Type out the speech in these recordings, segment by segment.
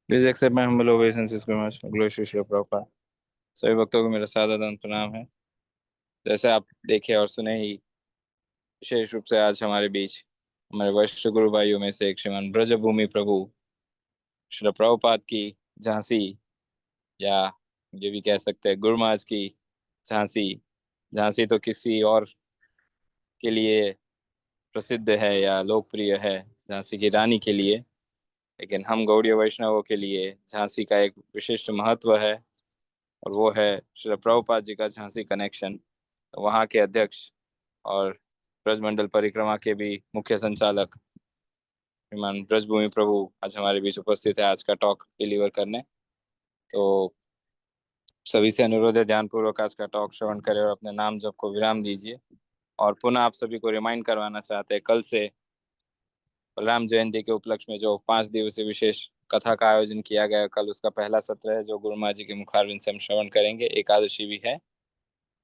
Please accept my humble obeisance glory Shri Srila Prabhupada. सभी भक्तों को मेरा सादर दंड प्रणाम है। जैसे आप देखे और सुने ही, विशेष रूप से आज हमारे बीच हमारे वरिष्ठ गुरु भाइयों में से एक श्रीमान ब्रजभूमि प्रभु श्री प्रभुपाद की झांसी, या ये भी कह सकते हैं गुरु महाराज की झांसी। झांसी तो किसी और के लिए प्रसिद्ध है या लोकप्रिय है, झांसी की रानी के लिए, लेकिन हम गौड़ीय वैष्णवों के लिए झांसी का एक विशिष्ट महत्व है, और वो है श्री प्रभुपाद जी का झांसी कनेक्शन। वहाँ के अध्यक्ष और ब्रजमंडल परिक्रमा के भी मुख्य संचालक श्रीमान ब्रजभूमि प्रभु आज हमारे बीच उपस्थित है आज का टॉक डिलीवर करने। तो सभी से अनुरोध है, ध्यानपूर्वक आज का टॉक श्रवण करें और अपने नाम जप को विराम दीजिए। और पुनः आप सभी को रिमाइंड करवाना चाहते हैं, कल से बलराम जयंती के उपलक्ष्य में जो 5 दिवसीय विशेष कथा का आयोजन किया गया है, कल उसका पहला सत्र है जो गुरु महाराज जी के मुखारविंद से हम श्रवण करेंगे। एकादशी भी है,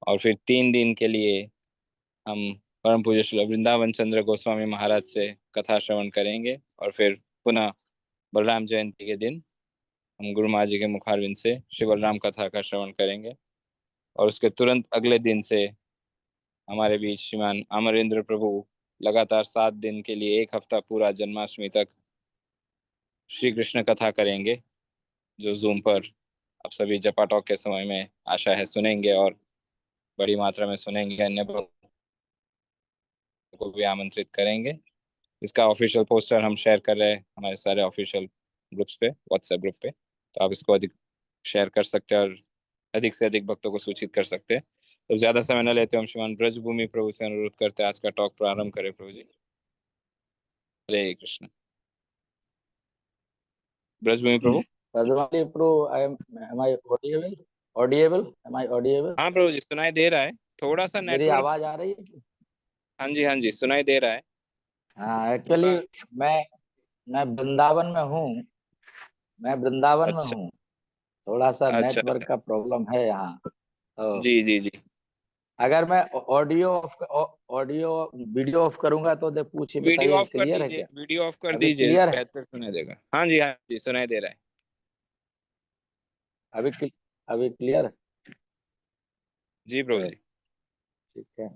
और फिर 3 दिन के लिए हम परम पूज्य श्री वृंदावन चंद्र गोस्वामी महाराज से कथा श्रवण करेंगे, और फिर पुनः बलराम जयंती के दिन हम गुरु महाराज जी के मुखारविंद से श्री बलराम कथा का श्रवण करेंगे। और उसके तुरंत अगले दिन से हमारे बीच श्रीमान अमरेंद्र प्रभु लगातार 7 दिन के लिए 1 हफ्ता पूरा जन्माष्टमी तक श्री कृष्ण कथा करेंगे, जो जूम पर आप सभी जपा टॉक के समय में आशा है सुनेंगे, और बड़ी मात्रा में सुनेंगे। अन्य भक्तों को भी आमंत्रित करेंगे। इसका ऑफिशियल पोस्टर हम शेयर कर रहे हैं हमारे सारे ऑफिशियल ग्रुप्स पे, व्हाट्सएप ग्रुप पे, तो आप इसको अधिक शेयर कर सकते हैं और अधिक से अधिक भक्तों को सूचित कर सकते हैं। तो ज्यादा समय न लेते हम श्रीमान ब्रजभूमि प्रभु से अनुरोध करते हैं आज का टॉक प्रारंभ करें। प्रभु जी, हरे कृष्ण। ब्रजभूमि प्रभु। Rajamali Pro, am I audible? Audible? Am I audible? हाँ प्रभु जी, सुनाई दे रहा है। थोड़ा सा मेरी नेटवर्क। आवाज आ रही है? हाँ जी, हाँ जी, सुनाई दे रहा है। हाँ, एक्चुअली थोड़ा। मैं मैं वृंदावन में हूँ। मैं वृंदावन में अच्छा, हूँ। थोड़ा सा अच्छा, नेटवर्क अच्छा। का प्रॉब्लम है यहाँ। तो जी जी जी। अगर मैं ऑडियो वीडियो ऑफ करूंगा तो दे पूछिए, वीडियो बताइए ऑफ कर क्लियर है दीजिए, क्या? वीडियो ऑफ कर अभी दीजिए, क्लियर है? बेहतर सुनाई देगा। हाँ जी, हाँ जी, सुनाई दे रहा है। अभी अभी क्लियर है? जी प्रभु तो जी। ठीक है।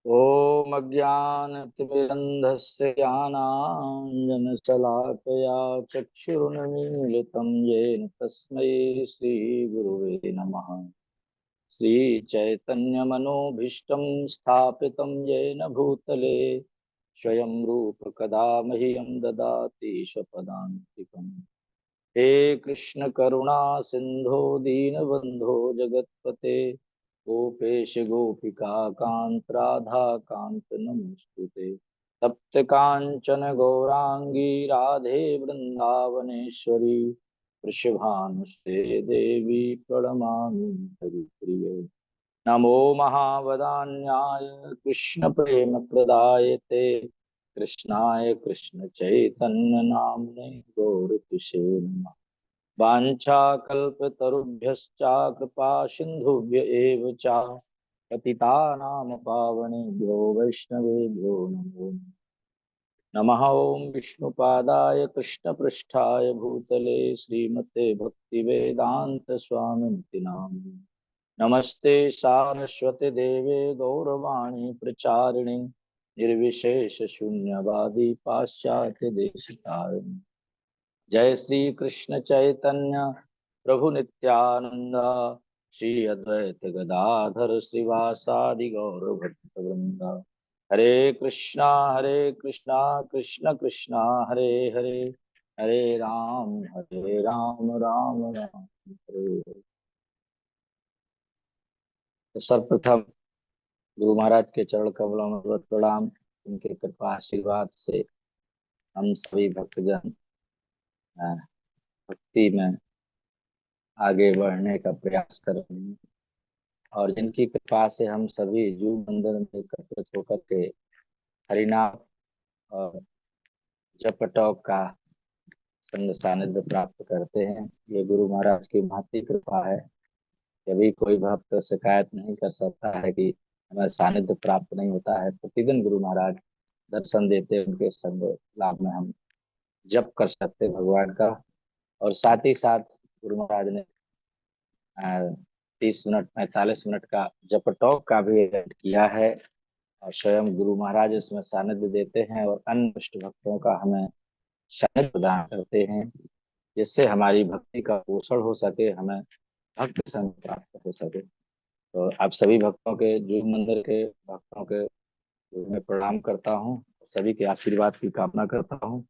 ॐ अज्ञानतिमिरन्धस्य ज्ञानाञ्जनशलाकया चक्षुरुन्मीलितं येन तस्मै श्रीगुरुवे नमः। श्रीचैतन्यमनोभीष्टं स्थापितं येन भूतले स्वयं रूप कदा मह्यं ददाति स्वपदान्तिकम्। हे कृष्ण करुणा सिंधो दीनबंधो जगतपते गोपेश गोपिका कांत राधा कांत नमोस्तुते। तप्त कांचन गौरांगी राधे वृंदावनेश्वरी वृषभानुस्ते देवी प्रणमामि हरिप्रिये। नमो महावदान्याय कृष्ण प्रेम प्रदायते कृष्णाय कृष्ण चैतन्य नाम्ने गौरतिषे नमः। वाञ्छाकल्पतरुभ्यश्च कृपा सिन्धुभ्य एव च पतितानां पावनेभ्यो वैष्णवेभ्यो नमो नमः। ॐ विष्णुपादाय कृष्णपृष्ठाय भूतले श्रीमते भक्तिवेदान्त स्वामिनिति नामिने नमस्ते सारस्वते देवे गौरवाणी प्रचारिणे निर्विशेष शून्यवादी पाश्चात्य देशतारिणे। जय श्री कृष्ण चैतन्य प्रभु नित्यानंद श्री अद्वैत गदाधर श्रीवासादि गौर भक्त वृंद। हरे कृष्णा कृष्ण कृष्णा हरे हरे हरे राम राम राम हरे हरे। तो सर्वप्रथम गुरु महाराज के चरण कमलों में बहुत प्रणाम। उनके कृपा आशीर्वाद से हम सभी भक्तजन अ, भक्ति में आगे बढ़ने का प्रयास कर रहे हैं, और जिनकी कृपा से हम सभी जीव मंदिर में एकत्रित होकर के हरिनाम और जप टॉक का संग सानिध्य प्राप्त करते हैं, ये गुरु महाराज की महती कृपा है। कभी कोई भक्त शिकायत नहीं कर सकता है कि हमें सानिध्य प्राप्त नहीं होता है। प्रतिदिन गुरु महाराज दर्शन देते हैं, उनके संग लाभ में हम जप कर सकते हैं भगवान का। और साथ ही साथ गुरु महाराज ने 30 मिनट 45 मिनट का जप टॉक का भी आयोजन किया है। और स्वयं गुरु महाराज उसमें सानिध्य देते हैं और अन्य इष्ट भक्तों का हमें सानिध्य प्रदान करते हैं, जिससे हमारी भक्ति का पोषण हो सके, हमें भक्त संग प्राप्त हो सके। तो आप सभी भक्तों के, जीव मंदिर के भक्तों के मैं प्रणाम करता हूँ, सभी के आशीर्वाद की कामना करता हूँ।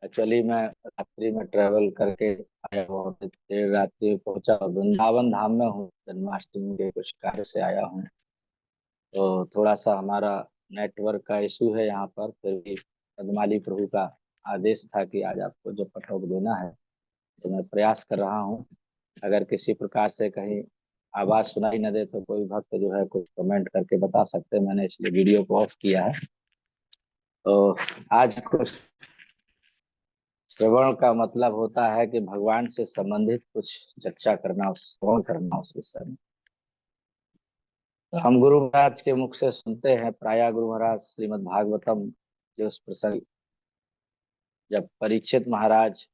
एक्चुअली मैं रात्रि में ट्रेवल करके आया, बहुत देर रात्रि में पहुंचा और वृंदावन धाम में हूँ, जन्माष्टमी के कुछ कार्य से आया हूँ। तो थोड़ा सा हमारा नेटवर्क का इशू है यहाँ पर, फिर भी पद्माली प्रभु का आदेश था कि आज आपको जो पठोक देना है, तो मैं प्रयास कर रहा हूँ। अगर किसी प्रकार से कहीं आवाज सुनाई न दे तो कोई भक्त जो है कुछ कमेंट करके बता सकते हैं, मैंने इसलिए वीडियो को ऑफ किया है। तो आज कुछ श्रवण का मतलब होता है कि भगवान से संबंधित कुछ चर्चा करना, श्रवण करना उस विषय में। तो हम गुरु महाराज के मुख से सुनते हैं, प्रायः गुरु महाराज श्रीमद् भागवतम के उस प्रसंग, जब परीक्षित महाराज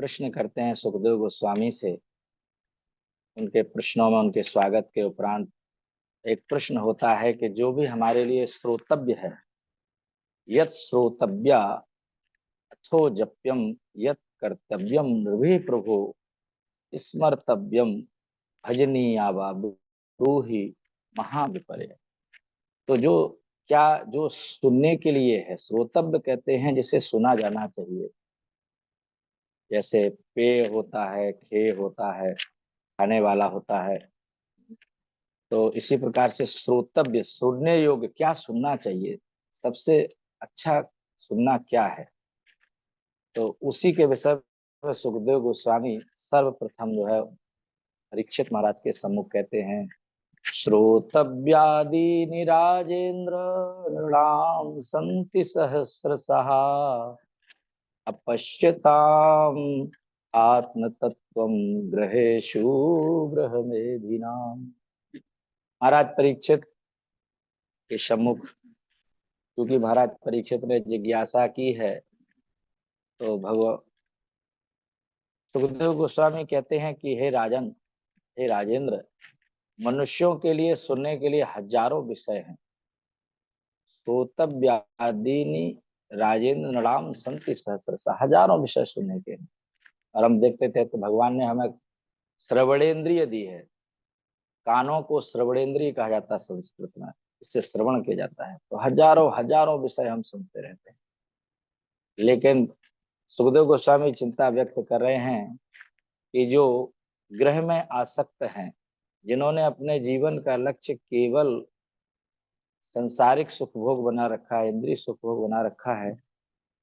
प्रश्न करते हैं सुखदेव गोस्वामी से, उनके प्रश्नों में उनके स्वागत के उपरांत एक प्रश्न होता है कि जो भी हमारे लिए श्रोतव्य है, यत श्रोतव्या अथो जप्यम, यत कर्तव्यम नृभि प्रभु स्मर्तव्यम भजनीया वा ब्रूहि महाविपर्य। तो जो क्या, जो सुनने के लिए है, श्रोतव्य कहते हैं जिसे सुना जाना चाहिए। जैसे पेय होता है, खेय होता है, खाने वाला होता है। तो इसी प्रकार से श्रोतव्य, सुनने योग्य, क्या सुनना चाहिए, सबसे अच्छा सुनना क्या है, तो उसी के विषय में सुखदेव गोस्वामी सर्वप्रथम जो है परीक्षित महाराज के सम्मुख कहते हैं, श्रोतव्यादीनि राजेन्द्र नृणाम सन्ति सहस्रशः, अपश्यताम आत्मतत्त्वं ग्रहेषु ग्रहमेधिनाम। महाराज परीक्षित के सम्मुख, क्योंकि महाराज परीक्षित ने जिज्ञासा की है, तो भगवान सुखदेव गोस्वामी कहते हैं कि हे राजन, हे राजेंद्र, मनुष्यों के लिए सुनने के लिए हजारों विषय हैं। श्रोतव्यादीनि राजेंद्र नृणाम संति सहस्रशः, हजारों विषय सुनने के हैं। और हम देखते थे तो भगवान ने हमें श्रवणेन्द्रिय दी है। कानों को श्रवणेन्द्रिय कहा जाता है संस्कृत में, इससे श्रवण किया जाता है। तो हजारों हजारों विषय हम सुनते रहते हैं। लेकिन सुखदेव गोस्वामी चिंता व्यक्त कर रहे हैं कि जो ग्रह में आसक्त हैं, जिन्होंने अपने जीवन का लक्ष्य केवल संसारिक सुख भोग बना रखा है, इंद्रिय सुख भोग बना रखा है,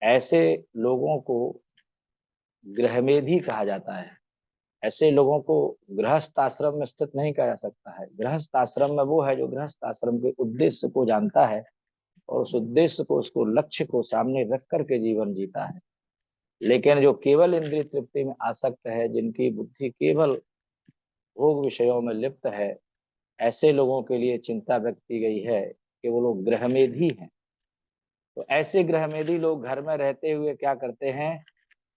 ऐसे लोगों को गृहमेधी कहा जाता है। ऐसे लोगों को गृहस्थ आश्रम में स्थित नहीं कहा जा सकता है। गृहस्थ आश्रम में वो है जो गृहस्थ आश्रम के उद्देश्य को जानता है और उस उद्देश्य को, उसको लक्ष्य को सामने रख करके जीवन जीता है। लेकिन जो केवल इंद्रिय तृप्ति में आसक्त है, जिनकी बुद्धि केवल भोग विषयों में लिप्त है, ऐसे लोगों के लिए चिंता व्यक्त की गई है कि वो लोग गृहमेधी हैं। तो ऐसे गृहमेधी लोग घर में रहते हुए क्या करते हैं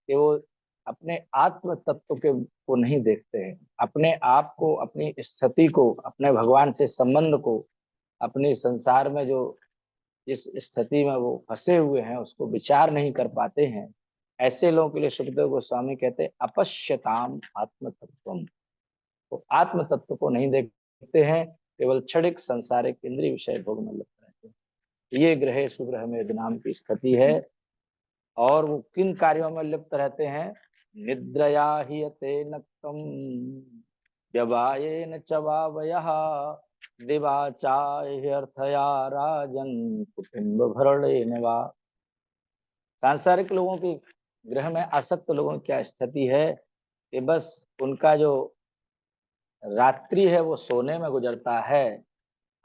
कि वो अपने आत्म तत्व के को नहीं देखते हैं, अपने आप को, अपनी स्थिति को, अपने भगवान से संबंध को, अपने संसार में जो जिस स्थिति में वो फंसे हुए हैं उसको विचार नहीं कर पाते हैं। ऐसे लोगों के लिए सुखदेव गोस्वामी कहते हैं अपश्यताम आत्म तत्वम, वो आत्म तत्व को नहीं देखते हैं, केवल क्षणिक संसारिक इंद्रिय विषय भोग में लिप्त रहते हैं। ये ग्रह सुग्रह में नाम की स्थिति है। और वो किन कार्यों में लिप्त रहते हैं, निद्रया ही यते नक्तम व्यवायेन च वावयः दिवाचार्थया राजन कुटुंब भरणेन वा। सांसारिक लोगों की, ग्रह में आसक्त लोगों की क्या स्थिति है कि बस उनका जो रात्रि है वो सोने में गुजरता है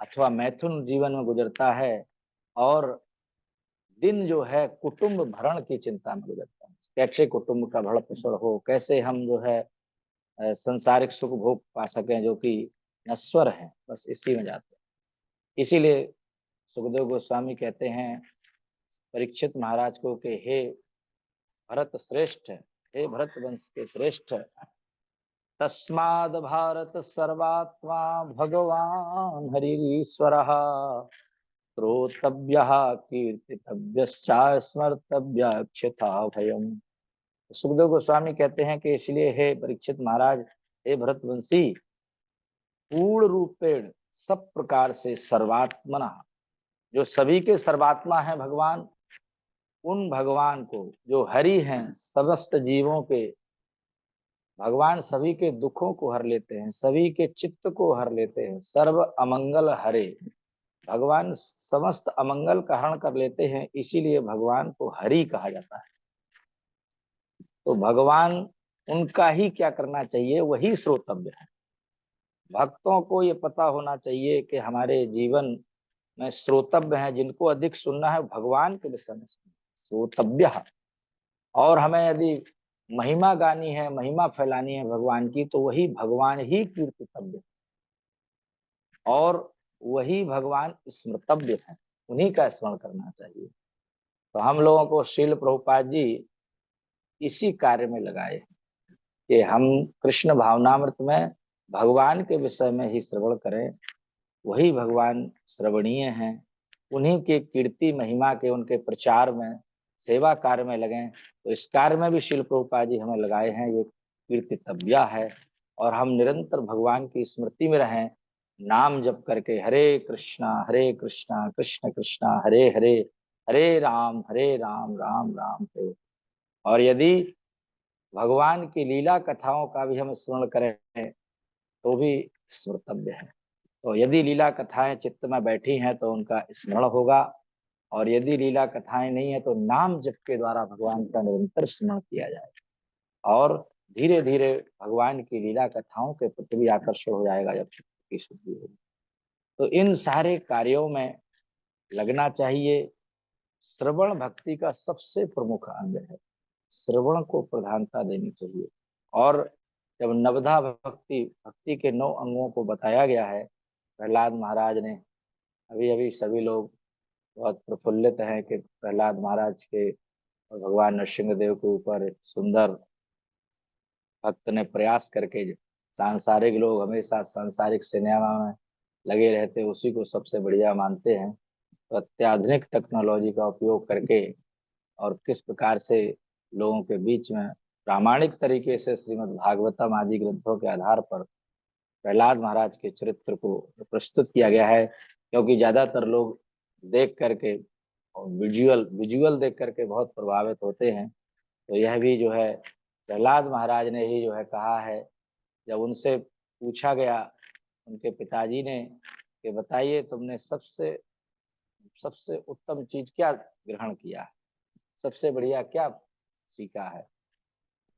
अथवा मैथुन जीवन में गुजरता है, और दिन जो है कुटुंब भरण की चिंता में गुजरता है। कैसे कुटुंब का भरण पोषण हो, कैसे हम जो है संसारिक सुख भोग पा सकें जो कि नश्वर है, बस इसी में जाते हैं। इसीलिए सुखदेव गोस्वामी कहते हैं परीक्षित महाराज को कि हे भरत श्रेष्ठ, हे भरत वंश के श्रेष्ठ, तस्माद भारत सर्वात्मा भगवान हरिश्वरः श्रोतव्यः कीर्तितव्यश्च स्मर्तव्यक्षथा भयम्। सुखदेव गोस्वामी कहते हैं कि इसलिए हे परीक्षित महाराज, हे भरतवंशी, पूर्ण रूपेण सब प्रकार से सर्वात्मना, जो सभी के सर्वात्मा है भगवान, उन भगवान को, जो हरि हैं समस्त जीवों के, भगवान सभी के दुखों को हर लेते हैं, सभी के चित्त को हर लेते हैं, सर्व अमंगल हरे, भगवान समस्त अमंगल का हरण कर लेते हैं, इसीलिए भगवान को हरि कहा जाता है। तो भगवान, उनका ही क्या करना चाहिए, वही श्रोतव्य है। भक्तों को ये पता होना चाहिए कि हमारे जीवन में श्रोतव्य है, जिनको अधिक सुनना है भगवान के विषय में श्रोतव्य है। और हमें यदि महिमा गानी है, महिमा फैलानी है भगवान की, तो वही भगवान ही कीर्तितव्य है और वही भगवान स्मृतव्य है, उन्हीं का स्मरण करना चाहिए। तो हम लोगों को श्रील प्रभुपाद जी इसी कार्य में लगाए कि हम कृष्ण भावनामृत में भगवान के विषय में ही श्रवण करें, वही भगवान श्रवणीय हैं, उन्हीं के कीर्ति महिमा के, उनके प्रचार में, सेवा कार्य में लगें। तो इस कार्य में भी श्रील प्रभुपाद जी हमें लगाए हैं, ये कीर्तितव्य है। और हम निरंतर भगवान की स्मृति में रहें, नाम जप करके हरे कृष्णा कृष्ण कृष्णा हरे हरे, हरे राम राम राम हरे। और यदि भगवान की लीला कथाओं का भी हम स्मरण करें तो भी स्मृतव्य है। तो यदि लीला कथाएं चित्त में बैठी हैं तो उनका स्मरण होगा, और यदि लीला कथाएं नहीं है तो नाम जप के द्वारा भगवान का निरंतर स्मरण किया जाए, और धीरे धीरे भगवान की लीला कथाओं के प्रति भी आकर्षण हो जाएगा जब चित्त की शुद्धि होगी। तो इन सारे कार्यों में लगना चाहिए। श्रवण भक्ति का सबसे प्रमुख अंग है, श्रवण को प्रधानता देनी चाहिए। और जब नवधा भक्ति, भक्ति के 9 अंगों को बताया गया है, प्रहलाद महाराज ने, अभी अभी सभी लोग बहुत प्रफुल्लित हैं कि प्रहलाद महाराज के और भगवान नरसिंह देव के ऊपर एक सुंदर भक्त ने प्रयास करके, सांसारिक लोग हमेशा सांसारिक सिनेमा में लगे रहते, उसी को सबसे बढ़िया मानते हैं। तो अत्याधुनिक टेक्नोलॉजी का उपयोग करके और किस प्रकार से लोगों के बीच में प्रामाणिक तरीके से श्रीमद् भागवतम आदि ग्रंथों के आधार पर प्रहलाद महाराज के चरित्र को प्रस्तुत किया गया है। क्योंकि ज्यादातर लोग देख करके और विजुअल विजुअल देख करके बहुत प्रभावित होते हैं, तो यह भी जो है प्रहलाद महाराज ने ही जो है कहा है। जब उनसे पूछा गया उनके पिताजी ने कि बताइए तुमने सबसे सबसे उत्तम चीज क्या ग्रहण किया है, सबसे बढ़िया क्या सीखा है,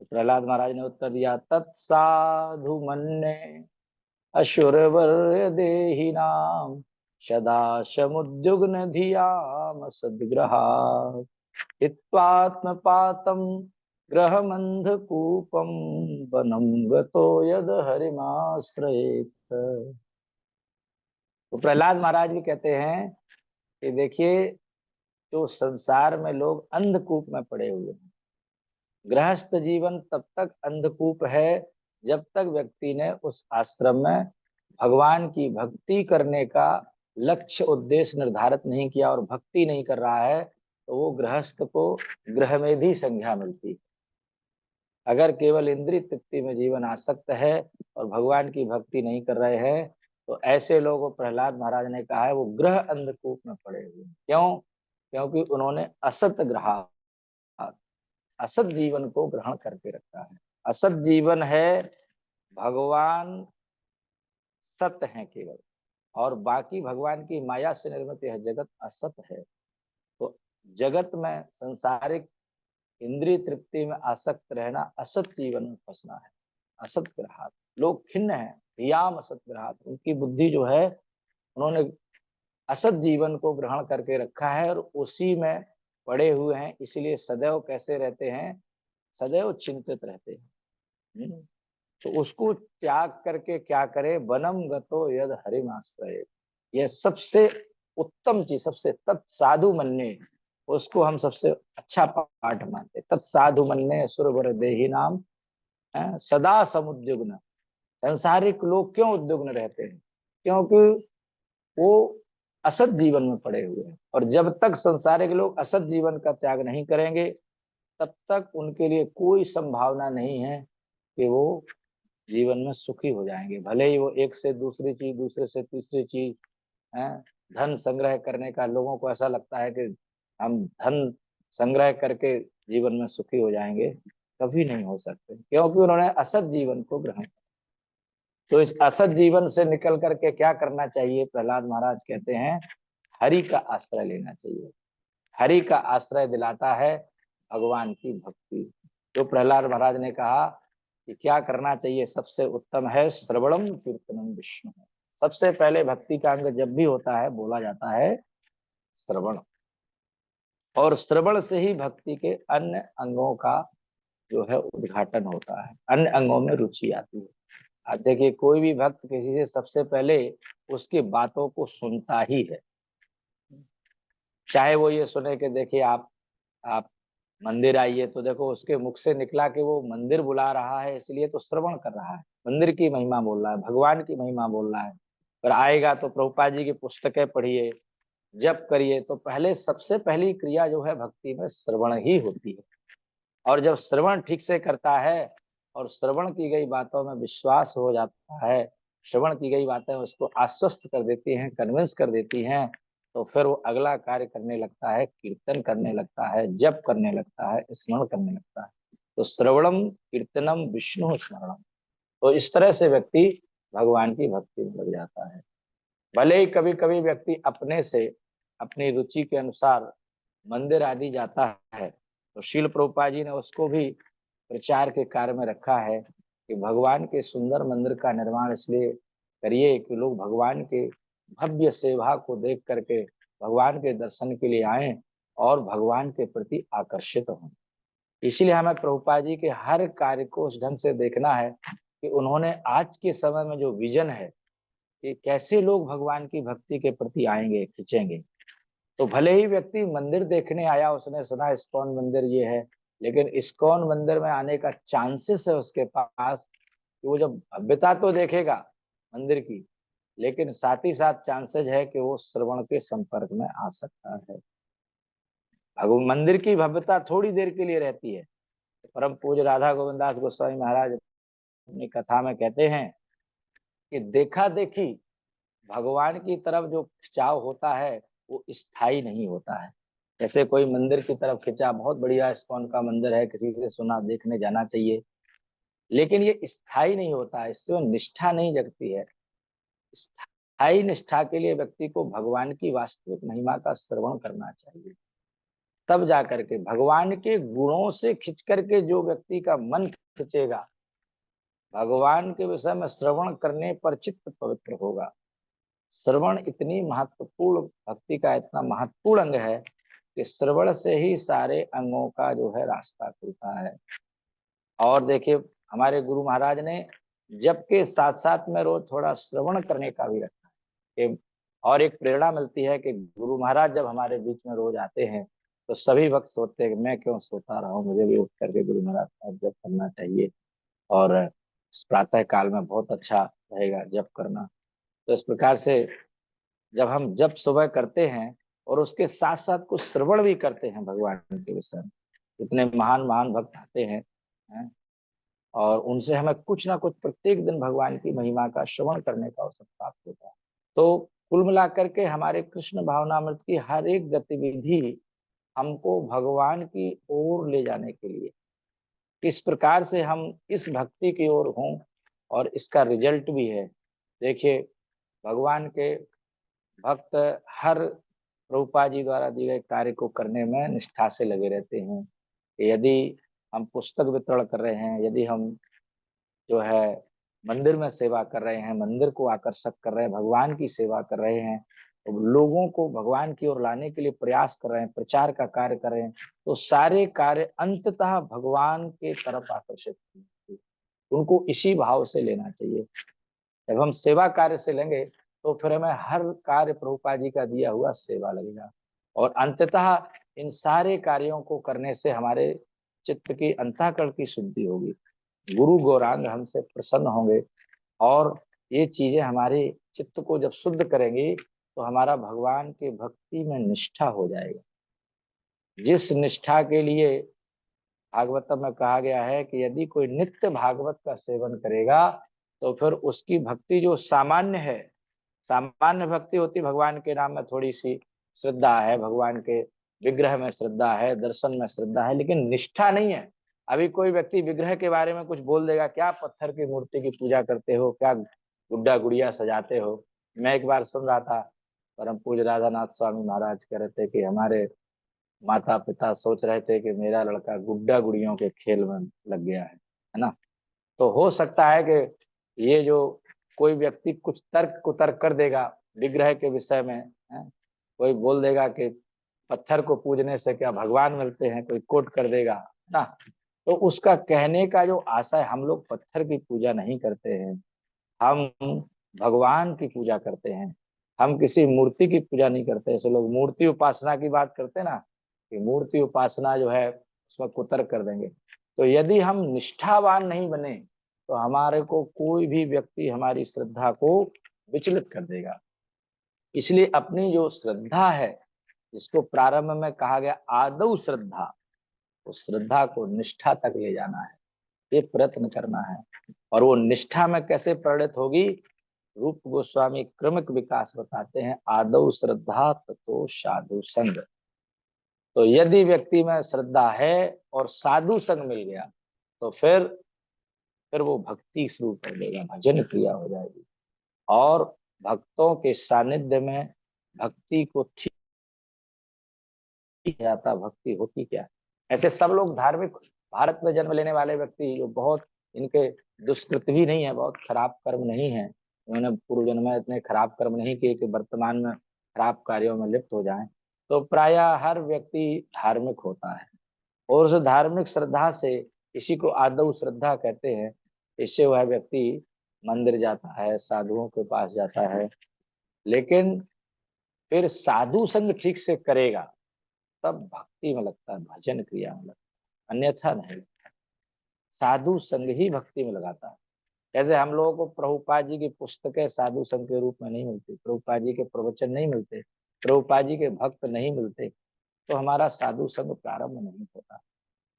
तो प्रहलाद महाराज ने उत्तर दिया, तत्साधु मन्ये असुरवर्य देहिनाम सदा समुद्युग्न धियाम सद्ग्रहा हित्वात्मपातम ग्रहमंधकूपम वनम गतो यद हरिमाश्रयेत। तो प्रहलाद महाराज भी कहते हैं कि देखिए, जो संसार में लोग अंधकूप में पड़े हुए हैं, गृहस्थ जीवन तब तक अंधकूप है जब तक व्यक्ति ने उस आश्रम में भगवान की भक्ति करने का लक्ष्य उद्देश्य निर्धारित नहीं किया और भक्ति नहीं कर रहा है, तो वो गृहस्थ को गृहमेधी संज्ञा मिलती है। अगर केवल इंद्रिय तृप्ति में जीवन आसक्त है और भगवान की भक्ति नहीं कर रहे हैं, तो ऐसे लोगों को प्रहलाद महाराज ने कहा है वो ग्रह अंधकूप में पड़े हुए। क्यों? क्योंकि उन्होंने असत ग्रहा, असत जीवन को ग्रहण करके रखा है। असत जीवन है, भगवान सत्य है केवल, और बाकी भगवान की माया से निर्मित यह जगत असत है। तो जगत में सांसारिक इंद्रिय तृप्ति में आसक्त रहना असत जीवन में फंसना है, असत ग्रहात। लोग खिन्न है, याम असत ग्रहात, उनकी बुद्धि जो है, उन्होंने असत जीवन को ग्रहण करके रखा है और उसी में पड़े हुए हैं। इसीलिए सदैव कैसे रहते हैं, सदैव चिंतित रहते हैं। तो उसको त्याग करके क्या करे, वनम गतो यद हरिमाश्रय, यह सबसे उत्तम चीज, सबसे तत्साधु मन्ने, उसको हम सबसे अच्छा पाठ मानते। तत्साधु मन्ये सुरवर देहि नाम, सदा समुद्युग्न। संसारिक लोग क्यों उद्युग्न रहते हैं? क्योंकि वो असत जीवन में पड़े हुए हैं, और जब तक संसारिक लोग असत जीवन का त्याग नहीं करेंगे, तब तक उनके लिए कोई संभावना नहीं है कि वो जीवन में सुखी हो जाएंगे। भले ही वो एक से दूसरी चीज, दूसरे से तीसरी चीज है, धन संग्रह करने का, लोगों को ऐसा लगता है कि हम धन संग्रह करके जीवन में सुखी हो जाएंगे, कभी नहीं हो सकते, क्योंकि उन्होंने असत जीवन को ग्रहण। तो इस असत जीवन से निकल करके क्या करना चाहिए? प्रहलाद महाराज कहते हैं हरि का आश्रय लेना चाहिए। हरि का आश्रय दिलाता है भगवान की भक्ति। जो प्रहलाद महाराज ने कहा कि क्या करना चाहिए, सबसे उत्तम है श्रवणम कीर्तनम विष्णु। सबसे पहले भक्ति का अंग जब भी होता है, बोला जाता है श्रवण, और श्रवण से ही भक्ति के अन्य अंगों का जो है उद्घाटन होता है, अन्य अंगों में रुचि आती है। आप देखिए, कोई भी भक्त किसी से सबसे पहले उसकी बातों को सुनता ही है। चाहे वो ये सुने कि देखिए आप मंदिर आइए, तो देखो उसके मुख से निकला कि वो मंदिर बुला रहा है, इसलिए तो श्रवण कर रहा है, मंदिर की महिमा बोल रहा है, भगवान की महिमा बोल रहा है। पर आएगा तो प्रभुपाद जी की पुस्तकें पढ़िए, जप करिए, तो पहले सबसे पहली क्रिया जो है भक्ति में श्रवण ही होती है। और जब श्रवण ठीक से करता है और श्रवण की गई बातों में विश्वास हो जाता है, श्रवण की गई बातें उसको आश्वस्त कर देती हैं, कन्विंस कर देती हैं, तो फिर वो अगला कार्य करने लगता है, कीर्तन करने लगता है, जप करने लगता है, स्मरण करने लगता है। तो श्रवणम कीर्तनम विष्णु स्मरणम। तो इस तरह से व्यक्ति भगवान की भक्ति में लग जाता है। भले ही कभी कभी व्यक्ति अपने से अपनी रुचि के अनुसार मंदिर आदि जाता है, तो शील प्रभुपाद जी ने उसको भी प्रचार के कार्य में रखा है कि भगवान के सुंदर मंदिर का निर्माण इसलिए करिए कि लोग भगवान के भव्य सेवा को देख करके भगवान के दर्शन के लिए आए और भगवान के प्रति आकर्षित हों। इसीलिए हमें प्रभुपाद जी के हर कार्य को उस ढंग से देखना है कि उन्होंने आज के समय में जो विजन है कि कैसे लोग भगवान की भक्ति के प्रति आएंगे, खिंचेंगे। तो भले ही व्यक्ति मंदिर देखने आया, उसने सुना इस्कॉन मंदिर ये है, लेकिन इस्कॉन मंदिर में आने का चांसेस है उसके पास कि वो जब भव्यता तो देखेगा मंदिर की, लेकिन साथ ही साथ चांसेस है कि वो श्रवण के संपर्क में आ सकता है। भगवान मंदिर की भव्यता थोड़ी देर के लिए रहती है। परम पूज्य राधा गोविंद दास गोस्वामी महाराज अपनी कथा में कहते हैं कि देखा देखी भगवान की तरफ जो खिंचाव होता है वो स्थायी नहीं होता है। जैसे कोई मंदिर की तरफ खिंचा, बहुत बढ़िया इस्कॉन का मंदिर है, किसी से सुना, देखने जाना चाहिए, लेकिन ये स्थायी नहीं होता है, इससे निष्ठा नहीं जगती है। स्थायी निष्ठा के लिए व्यक्ति को भगवान की वास्तविक महिमा का श्रवण करना चाहिए, तब जाकर के भगवान के गुणों से खिंच करके जो व्यक्ति का मन खिंचेगा, भगवान के विषय में श्रवण करने पर चित्त पवित्र होगा। श्रवण इतनी महत्वपूर्ण, भक्ति का इतना महत्वपूर्ण अंग है कि श्रवण से ही सारे अंगों का जो है रास्ता खुलता है। और देखिए, हमारे गुरु महाराज ने जप के साथ साथ में रोज थोड़ा श्रवण करने का भी रखा है कि, और एक प्रेरणा मिलती है कि गुरु महाराज जब हमारे बीच में रोज आते हैं तो सभी वक्त सोचते हैं कि मैं क्यों सोता रहा हूँ, मुझे भी उठ करके गुरु महाराज का जप करना चाहिए, और प्रातः काल में बहुत अच्छा रहेगा जप करना। तो इस प्रकार से जब हम जप सुबह करते हैं और उसके साथ साथ कुछ श्रवण भी करते हैं भगवान के विषय में, इतने महान महान भक्त आते हैं, और उनसे हमें कुछ ना कुछ प्रत्येक दिन भगवान की महिमा का श्रवण करने का अवसर प्राप्त होता है। तो कुल मिलाकर के हमारे कृष्ण भावनामृत की हर एक गतिविधि हमको भगवान की ओर ले जाने के लिए, किस प्रकार से हम इस भक्ति की ओर हों, और इसका रिजल्ट भी है। देखिए, भगवान के भक्त हर प्रभुपाद जी द्वारा दिए गए कार्य को करने में निष्ठा से लगे रहते हैं। यदि हम पुस्तक वितरण कर रहे हैं, यदि हम जो है मंदिर में सेवा कर रहे हैं, मंदिर को आकर्षक कर रहे हैं, भगवान की सेवा कर रहे हैं, तो लोगों को भगवान की ओर लाने के लिए प्रयास कर रहे हैं, प्रचार का कार्य कर रहे हैं, तो सारे कार्य अंततः भगवान के तरफ आकर्षित होंगे। उनको इसी भाव से लेना चाहिए। जब हम सेवा कार्य से लेंगे तो फिर हमें हर कार्य प्रभुपाद जी का दिया हुआ सेवा लगेगा, और अंततः इन सारे कार्यों को करने से हमारे चित्त की अंतःकरण की शुद्धि होगी, गुरु गौरांग हमसे प्रसन्न होंगे, और ये चीजें हमारे चित्त को जब शुद्ध करेंगी तो हमारा भगवान के भक्ति में निष्ठा हो जाएगा। जिस निष्ठा के लिए भागवतम में कहा गया है कि यदि कोई नित्य भागवत का सेवन करेगा तो फिर उसकी भक्ति जो सामान्य है, सामान्य भक्ति होती, भगवान के नाम में थोड़ी सी श्रद्धा है, भगवान के विग्रह में श्रद्धा है, दर्शन में श्रद्धा है, लेकिन निष्ठा नहीं है। अभी कोई व्यक्ति विग्रह के बारे में कुछ बोल देगा, क्या पत्थर की मूर्ति की पूजा करते हो, क्या गुड्डा गुड़िया सजाते हो। मैं एक बार सुन रहा था, परम पूज्य राधानाथ स्वामी महाराज कह रहे थे कि हमारे माता पिता सोच रहे थे कि मेरा लड़का गुड्डा गुड़ियों के खेल में लग गया है ना। तो हो सकता है कि ये जो कोई व्यक्ति कुछ तर्क कुतर्क कर देगा विग्रह के विषय में, है? कोई बोल देगा कि पत्थर को पूजने से क्या भगवान मिलते हैं, कोई कोट कर देगा ना। तो उसका कहने का जो आशय, हम लोग पत्थर की पूजा नहीं करते हैं, हम भगवान की पूजा करते हैं, हम किसी मूर्ति की पूजा नहीं करते। ऐसे लोग मूर्ति उपासना की बात करते हैं ना, कि मूर्ति उपासना जो है उसमें कुतर्क कर देंगे। तो यदि हम निष्ठावान नहीं बने तो हमारे को कोई भी व्यक्ति हमारी श्रद्धा को विचलित कर देगा। इसलिए अपनी जो श्रद्धा है, जिसको प्रारंभ में कहा गया आदौ श्रद्धा, उस श्रद्धा को निष्ठा तक ले जाना है, ये प्रयत्न करना है। और वो निष्ठा में कैसे परिणत होगी, रूप गोस्वामी क्रमिक विकास बताते हैं, आदौ श्रद्धा ततो साधु संग। तो यदि व्यक्ति में श्रद्धा है और साधु संग मिल गया तो फिर वो भक्ति शुरू कर देगा, भजन क्रिया हो जाएगी। और भक्तों के सानिध्य में भक्ति को ठीक आता, भक्ति होती क्या। ऐसे सब लोग धार्मिक, भारत में जन्म लेने वाले व्यक्ति जो बहुत, इनके दुष्कृत भी नहीं है, बहुत खराब कर्म नहीं है, उन्होंने पूर्व जन्म में इतने खराब कर्म नहीं किए कि वर्तमान में खराब कार्यों में लिप्त हो जाएं, तो प्रायः हर व्यक्ति धार्मिक होता है। और उस धार्मिक श्रद्धा से, इसी को आदौ श्रद्धा कहते हैं, इससे वह व्यक्ति मंदिर जाता है, साधुओं के पास जाता है, लेकिन फिर साधु संग ठीक से करेगा तब भक्ति में लगता है, भजन क्रिया में लगता है, अन्यथा नहीं। साधु संग ही भक्ति में लगाता है। जैसे हम लोगों को प्रभुपाद जी की पुस्तकें साधु संग के रूप में नहीं मिलती, प्रभुपाद जी के प्रवचन नहीं मिलते, प्रभुपाद जी के भक्त नहीं मिलते, तो हमारा साधु संग प्रारंभ नहीं होता।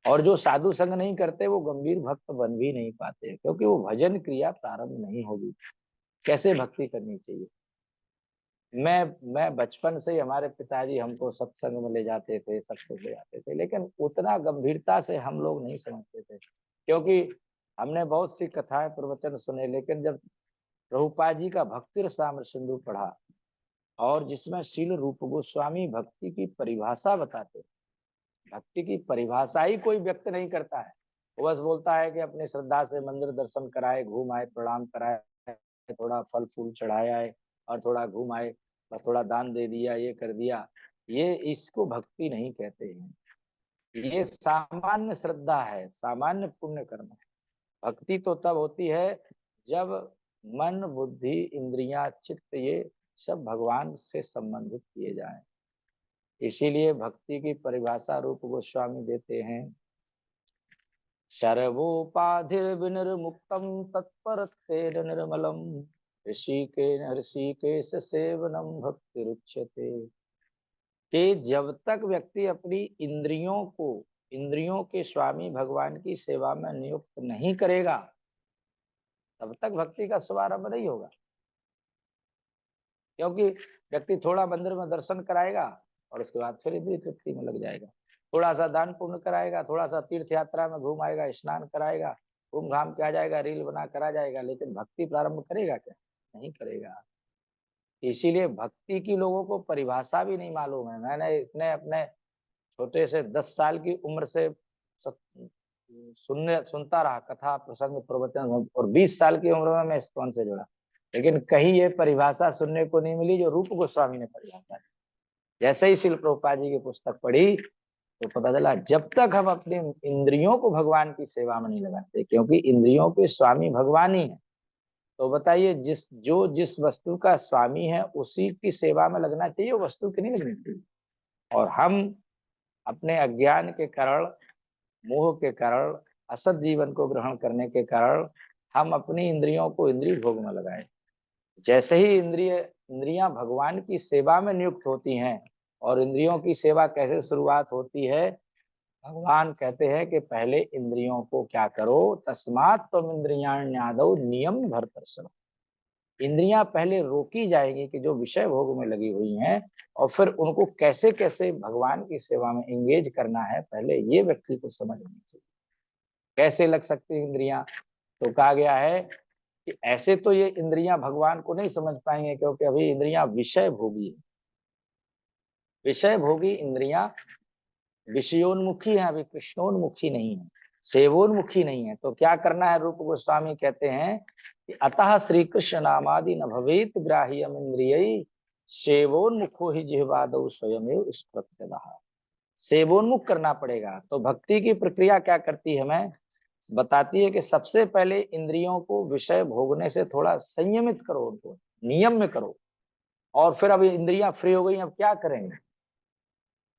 और जो साधु संग नहीं करते वो गंभीर भक्त बन भी नहीं पाते, क्योंकि वो भजन क्रिया प्रारंभ नहीं होगी। कैसे भक्ति करनी चाहिए। मैं बचपन से ही, हमारे पिताजी हमको सत्संग में ले जाते थे, सब कुछ ले जाते थे, लेकिन उतना गंभीरता से हम लोग नहीं समझते थे, क्योंकि हमने बहुत सी कथाएं प्रवचन सुने, लेकिन जब प्रभुपाद जी का भक्ति रसामृत सिंधु पढ़ा, और जिसमें शील रूप गोस्वामी भक्ति की परिभाषा बताते, भक्ति की परिभाषा ही कोई व्यक्त नहीं करता है, वो बस बोलता है कि अपनी श्रद्धा से मंदिर दर्शन कराए, घूम आए, प्रणाम कराए, थोड़ा फल फूल चढ़ाया है, और थोड़ा घूम आए, बस थोड़ा दान दे दिया, ये कर दिया, ये इसको भक्ति नहीं कहते हैं। ये सामान्य श्रद्धा है, सामान्य पुण्य कर्म है। भक्ति तो तब होती है जब मन बुद्धि इंद्रियां चित्त ये सब भगवान से संबंधित किए जाएं। इसीलिए भक्ति की परिभाषा रूप गोस्वामी देते हैं, सर्वोपाधिर्विनिर्मुक्तं तत्परत्वेन निर्मलम् ऋषिकेश सेवनम भक्तिरुच्यते। कि जब तक व्यक्ति अपनी इंद्रियों के स्वामी भगवान की सेवा में नियुक्त नहीं करेगा, तब तक भक्ति का शुभारंभ नहीं होगा। क्योंकि व्यक्ति थोड़ा मंदिर में दर्शन कराएगा और उसके बाद फिर इंद्रिय तृप्ति में लग जाएगा, थोड़ा सा दान पुण्य कराएगा, थोड़ा सा तीर्थ यात्रा में घूम आएगा, स्नान कराएगा, घूम घाम के आ जाएगा, रील बना कर आ जाएगा, लेकिन भक्ति प्रारंभ करेगा क्या, नहीं करेगा। इसीलिए भक्ति की लोगों को परिभाषा भी नहीं मालूम है। मैंने इतने अपने छोटे से 10 साल की उम्र से सुनता रहा कथा प्रसंग प्रवचन, और 20 साल की उम्र में मैं इस्कॉन से जुड़ा, लेकिन कहीं ये परिभाषा सुनने को नहीं मिली जो रूप गोस्वामी ने परिभाषा है। जैसे ही शिल प्रभुपाद जी की पुस्तक पढ़ी तो पता चला, जब तक हम अपने इंद्रियों को भगवान की सेवा में नहीं लगाते, क्योंकि इंद्रियों के स्वामी भगवान ही है, तो बताइए जिस वस्तु का स्वामी है उसी की सेवा में लगना चाहिए, वो वस्तु की नहीं लगनी चाहिए। और हम अपने अज्ञान के कारण, मोह के कारण, असत जीवन को ग्रहण करने के कारण हम अपनी इंद्रियों को इंद्रिय भोग में लगाए। जैसे ही इंद्रियां भगवान की सेवा में नियुक्त होती हैं, और इंद्रियों की सेवा कैसे शुरुआत होती है, भगवान कहते हैं कि पहले इंद्रियों को क्या करो, तस्मात् त्वम इंद्रियाण्यादौ नियम भरतर्षभ। इंद्रियां पहले रोकी जाएंगी कि जो विषय भोग में लगी हुई हैं, और फिर उनको कैसे कैसे भगवान की सेवा में एंगेज करना है, पहले ये व्यक्ति को समझना चाहिए। कैसे लग सकती है इंद्रियां, तो कहा गया है कि ऐसे तो ये इंद्रियां भगवान को नहीं समझ पाएंगे, क्योंकि अभी इंद्रियां विषय भोगी है। विषय भोगी इंद्रियां विषयोन्मुखी है, अभी कृष्णोन्मुखी नहीं है, सेवोन्मुखी नहीं है। तो क्या करना है, रूप गोस्वामी कहते हैं कि अतः श्री कृष्ण नामादि न भवेत ग्राह्यम इंद्रिय सेवोन्मुखो ही जिह्वादौ स्वयमेव स्पृत्यतः। सेवोन्मुख करना पड़ेगा। तो भक्ति की प्रक्रिया क्या करती है, हमें बताती है कि सबसे पहले इंद्रियों को विषय भोगने से थोड़ा संयमित करो, उनको नियम में करो। और फिर अब इंद्रियां फ्री हो गई, अब क्या करेंगे,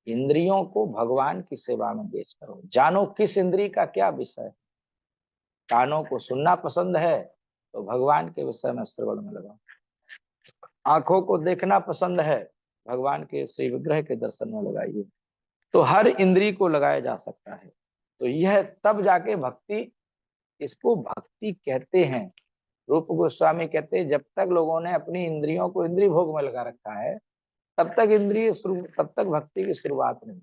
इंद्रियों को भगवान की सेवा में पेश करो। जानो किस इंद्री का क्या विषय। कानों को सुनना पसंद है तो भगवान के विषय में श्रवण में लगाओ। आंखों को देखना पसंद है, भगवान के श्री विग्रह के दर्शन में लगाइए। तो हर इंद्री को लगाया जा सकता है। तो यह तब जाके भक्ति, इसको भक्ति कहते हैं। रूप गोस्वामी कहते हैं जब तक लोगों ने अपनी इंद्रियों को इंद्रिय भोग में लगा रखा है, तब तक भक्ति की शुरुआत नहीं।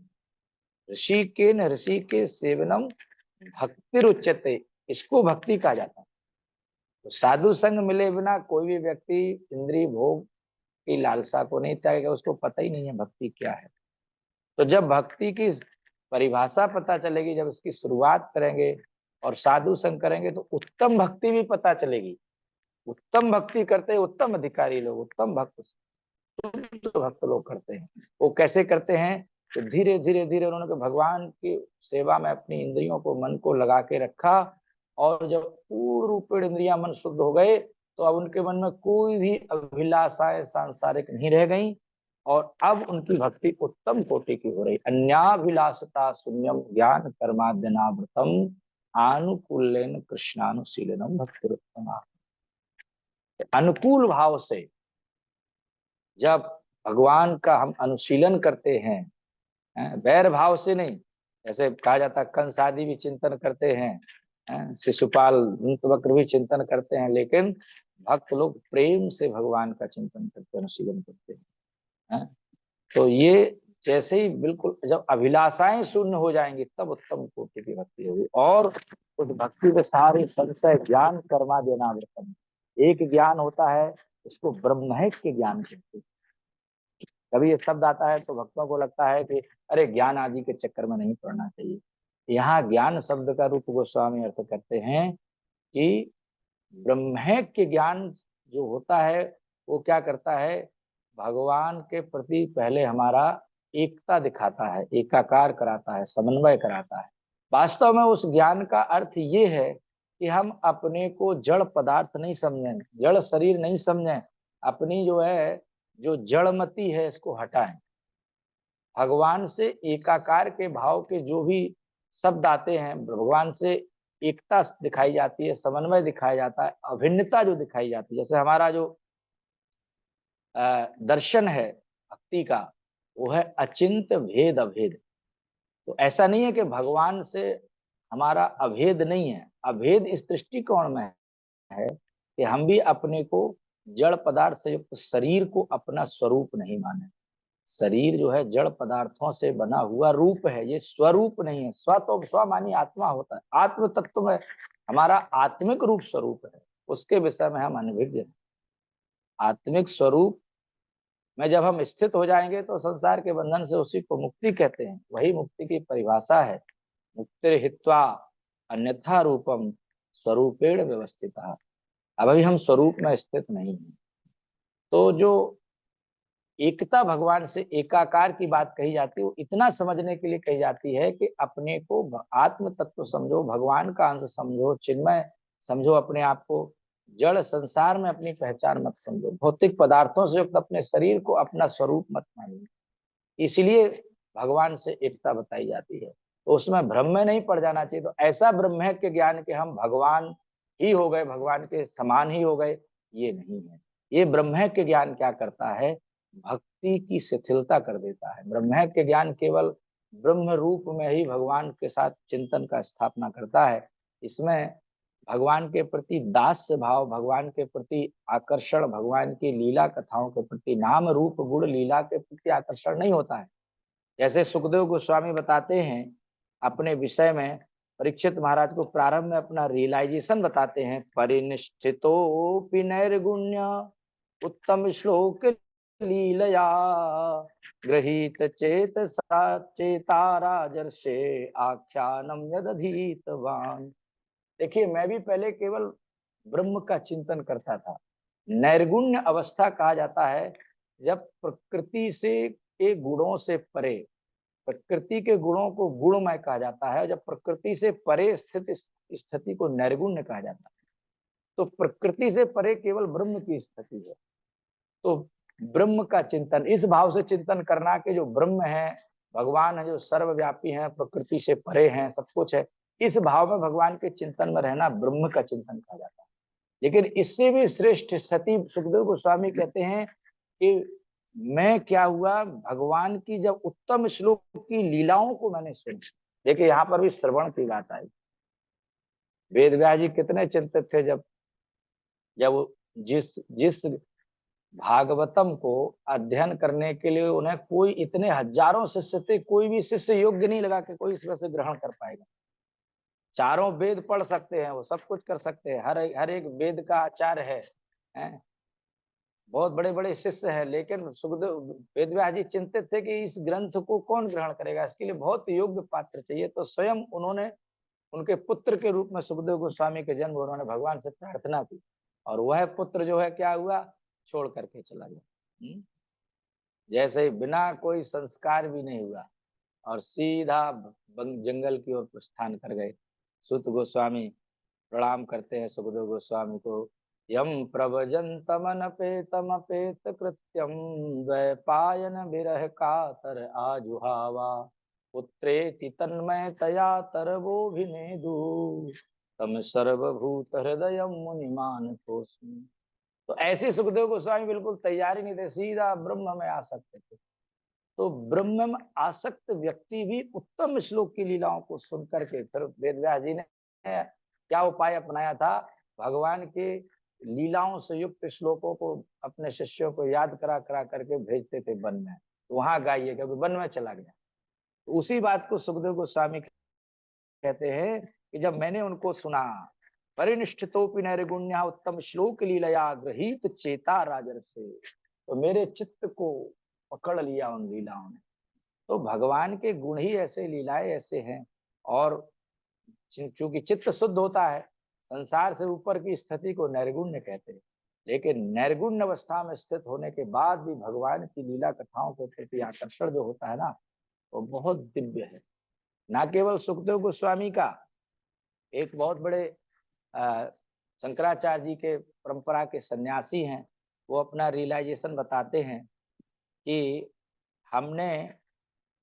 ऋषि के सेवनम भक्ति उच्यते, इसको भक्ति कहा जाता है। तो साधु संग मिले बिना कोई भी व्यक्ति इंद्रिय भोग की लालसा को नहीं त्यागेगा, उसको पता ही नहीं है भक्ति क्या है। तो जब भक्ति की परिभाषा पता चलेगी, जब इसकी शुरुआत करेंगे और साधु संग करेंगे, तो उत्तम भक्ति भी पता चलेगी। उत्तम भक्ति करते हैं उत्तम अधिकारी लोग, उत्तम भक्त, तो भक्त लोग करते हैं। वो कैसे करते हैं, तो धीरे धीरे धीरे उन्होंने भगवान की सेवा में अपनी इंद्रियों को, मन को लगा के रखा। और जब पूर्ण रूपेण इंद्रियां मन शुद्ध हो गए, तो अब उनके मन में कोई भी अभिलाषाएं सांसारिक नहीं रह गई, और अब उनकी भक्ति उत्तम कोटि की हो रही। अन्याभिलाषता शून्यम ज्ञान कर्माद्यनावृतम आनुकूल्यन कृष्णानुशीलनम भक्ति। अनुकूल भाव से जब भगवान का हम अनुशीलन करते हैं, वैर भाव से नहीं, जैसे कहा जाता है कंस आदि भी चिंतन करते हैं, शिशुपाल वक्र भी चिंतन करते हैं, लेकिन भक्त लोग प्रेम से भगवान का चिंतन करते हैं, अनुशीलन करते हैं। तो ये जैसे ही बिल्कुल जब अभिलाषाएं शून्य हो जाएंगी, तब उत्तम कोटि की भक्ति होगी। और उस भक्ति के सारे संशय ज्ञान कर्मा देना अमृतम, एक ज्ञान होता है, उसको ब्रह्मैक्य ज्ञान कहते हैं। कभी ये शब्द आता है तो भक्तों को लगता है कि अरे ज्ञान आदि के चक्कर में नहीं पड़ना चाहिए। यहाँ ज्ञान शब्द का रूप गोस्वामी अर्थ करते हैं कि ब्रह्मैक्य ज्ञान जो होता है, वो क्या करता है, भगवान के प्रति पहले हमारा एकता दिखाता है, एकाकार कराता है, समन्वय कराता है। वास्तव में उस ज्ञान का अर्थ ये है कि हम अपने को जड़ पदार्थ नहीं समझें, जड़ शरीर नहीं समझें, अपनी जो है, जो जड़मति है, इसको हटाएं। भगवान से एकाकार के भाव के जो भी शब्द आते हैं, भगवान से एकता दिखाई जाती है, समन्वय दिखाया जाता है, अभिन्नता जो दिखाई जाती है। जैसे हमारा जो दर्शन है भक्ति का, वो है अचिंत भेद अभेद। तो ऐसा नहीं है कि भगवान से हमारा अभेद नहीं है, अभेद इस दृष्टिकोण में है कि हम भी अपने को जड़ पदार्थ से युक्त शरीर को अपना स्वरूप नहीं माने। शरीर जो है जड़ पदार्थों से बना हुआ रूप है, ये स्वरूप नहीं है। स्व तो स्व मानी आत्मा होता है, आत्म तत्व में हमारा आत्मिक रूप स्वरूप है, उसके विषय में हम अनभिज्ञ हैं। आत्मिक स्वरूप में जब हम स्थित हो जाएंगे, तो संसार के बंधन से उसी को मुक्ति कहते हैं। वही मुक्ति की परिभाषा है, मुक्ति हित्वा अन्यथा रूपम स्वरूपेण व्यवस्थित। अब अभी हम स्वरूप में स्थित नहीं है। तो जो एकता भगवान से एकाकार की बात कही जाती है, वो इतना समझने के लिए कही जाती है कि अपने को आत्म तत्व समझो, भगवान का अंश समझो, चिन्मय समझो अपने आप को। जड़ संसार में अपनी पहचान मत समझो, भौतिक पदार्थों से युक्त अपने शरीर को अपना स्वरूप मत मानिए। इसलिए भगवान से एकता बताई जाती है। तो उसमें भ्रम में नहीं पड़ जाना चाहिए। तो ऐसा ब्रह्मज्ञ ज्ञान के हम भगवान ही हो गए, भगवान के समान ही हो गए, ये नहीं है। ये ब्रह्मज्ञ ज्ञान क्या करता है, भक्ति की शिथिलता कर देता है। ब्रह्मज्ञ ज्ञान केवल ब्रह्म रूप में ही भगवान के साथ चिंतन का स्थापना करता है। इसमें भगवान के प्रति दास्य भाव, भगवान के प्रति आकर्षण, भगवान की लीला कथाओं के प्रति, नाम रूप गुण लीला के प्रति आकर्षण नहीं होता है। जैसे सुखदेव गोस्वामी बताते हैं अपने विषय में, परीक्षित महाराज को प्रारंभ में अपना रियलाइजेशन बताते हैं। परिनिष्ठितो नैर्गुण्य उत्तम श्लोक लीलया गृहीत चेत चेता राजर्षे आख्यानम यदधीतवान। देखिए, मैं भी पहले केवल ब्रह्म का चिंतन करता था। नैर्गुण्य अवस्था कहा जाता है जब प्रकृति से के गुणों से परे, प्रकृति के गुणों को गुणमय कहा जाता है। जब प्रकृति से परे स्थित स्थिति को नैर्गुण्य कहा जाता है। तो प्रकृति से परे केवल ब्रह्म की स्थिति है। तो ब्रह्म का चिंतन, इस भाव से चिंतन करना कि जो ब्रह्म है, भगवान है, जो सर्वव्यापी है, प्रकृति से परे हैं, सब कुछ है, इस भाव में भगवान के चिंतन में रहना ब्रह्म का चिंतन कहा जाता है। लेकिन इससे भी श्रेष्ठ स्थिति सुखदेव गोस्वामी कहते हैं कि मैं क्या हुआ, भगवान की जब उत्तम श्लोक की लीलाओं को मैंने सुना। देखिए, यहाँ पर भी श्रवण की बात आई। वेद व्यास जी कितने चिंतित थे जब जब जिस जिस भागवतम को अध्ययन करने के लिए उन्हें कोई, इतने हजारों शिष्य थे, कोई भी शिष्य योग्य नहीं लगा कि कोई इसमें से ग्रहण कर पाएगा। चारों वेद पढ़ सकते हैं, वो सब कुछ कर सकते हैं, हर एक वेद का आचार्य है? बहुत बड़े बड़े शिष्य हैं, लेकिन सुखदेव वेद व्यास जी चिंतित थे कि इस ग्रंथ को कौन ग्रहण करेगा, इसके लिए बहुत योग्य पात्र चाहिए। तो स्वयं उन्होंने उनके पुत्र के रूप में सुखदेव गोस्वामी के जन्म, उन्होंने भगवान से प्रार्थना की, और वह पुत्र जो है क्या हुआ, छोड़ करके चला गया। जैसे बिना कोई संस्कार भी नहीं हुआ और सीधा जंगल की ओर प्रस्थान कर गए। सुत गोस्वामी प्रणाम करते हैं सुखदेव गोस्वामी को। यम प्रव्रजन्तमनपेतमपेत कृत्यम द्वैपायन विरह कातर आजुहावा पुत्रेति तन्मयतया तरवोभिनेदु तम सर्वभूत हृदय मुनिमान तोस्मि। तो ऐसे सुखदेव गोस्वामी बिल्कुल तैयारी नहीं थे, सीधा ब्रह्म में आ सकते थे। तो ब्रह्म में आसक्त व्यक्ति भी उत्तम श्लोक की लीलाओं को सुनकर के, फिर वेद व्यास जी ने क्या उपाय अपनाया था, भगवान के लीलाओं से युक्त श्लोकों को अपने शिष्यों को याद करा करा करके भेजते थे वन में। तो वहां गाइए, क्योंकि वन में चला गया। तो उसी बात को सुखदेव गोस्वामी कहते हैं कि जब मैंने उनको सुना, परिनिष्ठितोपि नैर्गुण्य उत्तम श्लोक लीलया गृहीत चेता राजर से, तो मेरे चित्त को पकड़ लिया उन लीलाओं ने। तो भगवान के गुण ही ऐसे, लीलाएं ऐसे हैं। और चूंकि चित्त शुद्ध होता है, संसार से ऊपर की स्थिति को नैर्गुण्य कहते हैं। लेकिन नैर्गुण्य अवस्था में स्थित होने के बाद भी भगवान की लीला कथाओं के प्रति आकर्षण जो होता है ना, वो बहुत दिव्य है। ना केवल सुखदेव गोस्वामी का, एक बहुत बड़े शंकराचार्य जी के परंपरा के सन्यासी हैं, वो अपना रियलाइजेशन बताते हैं कि हमने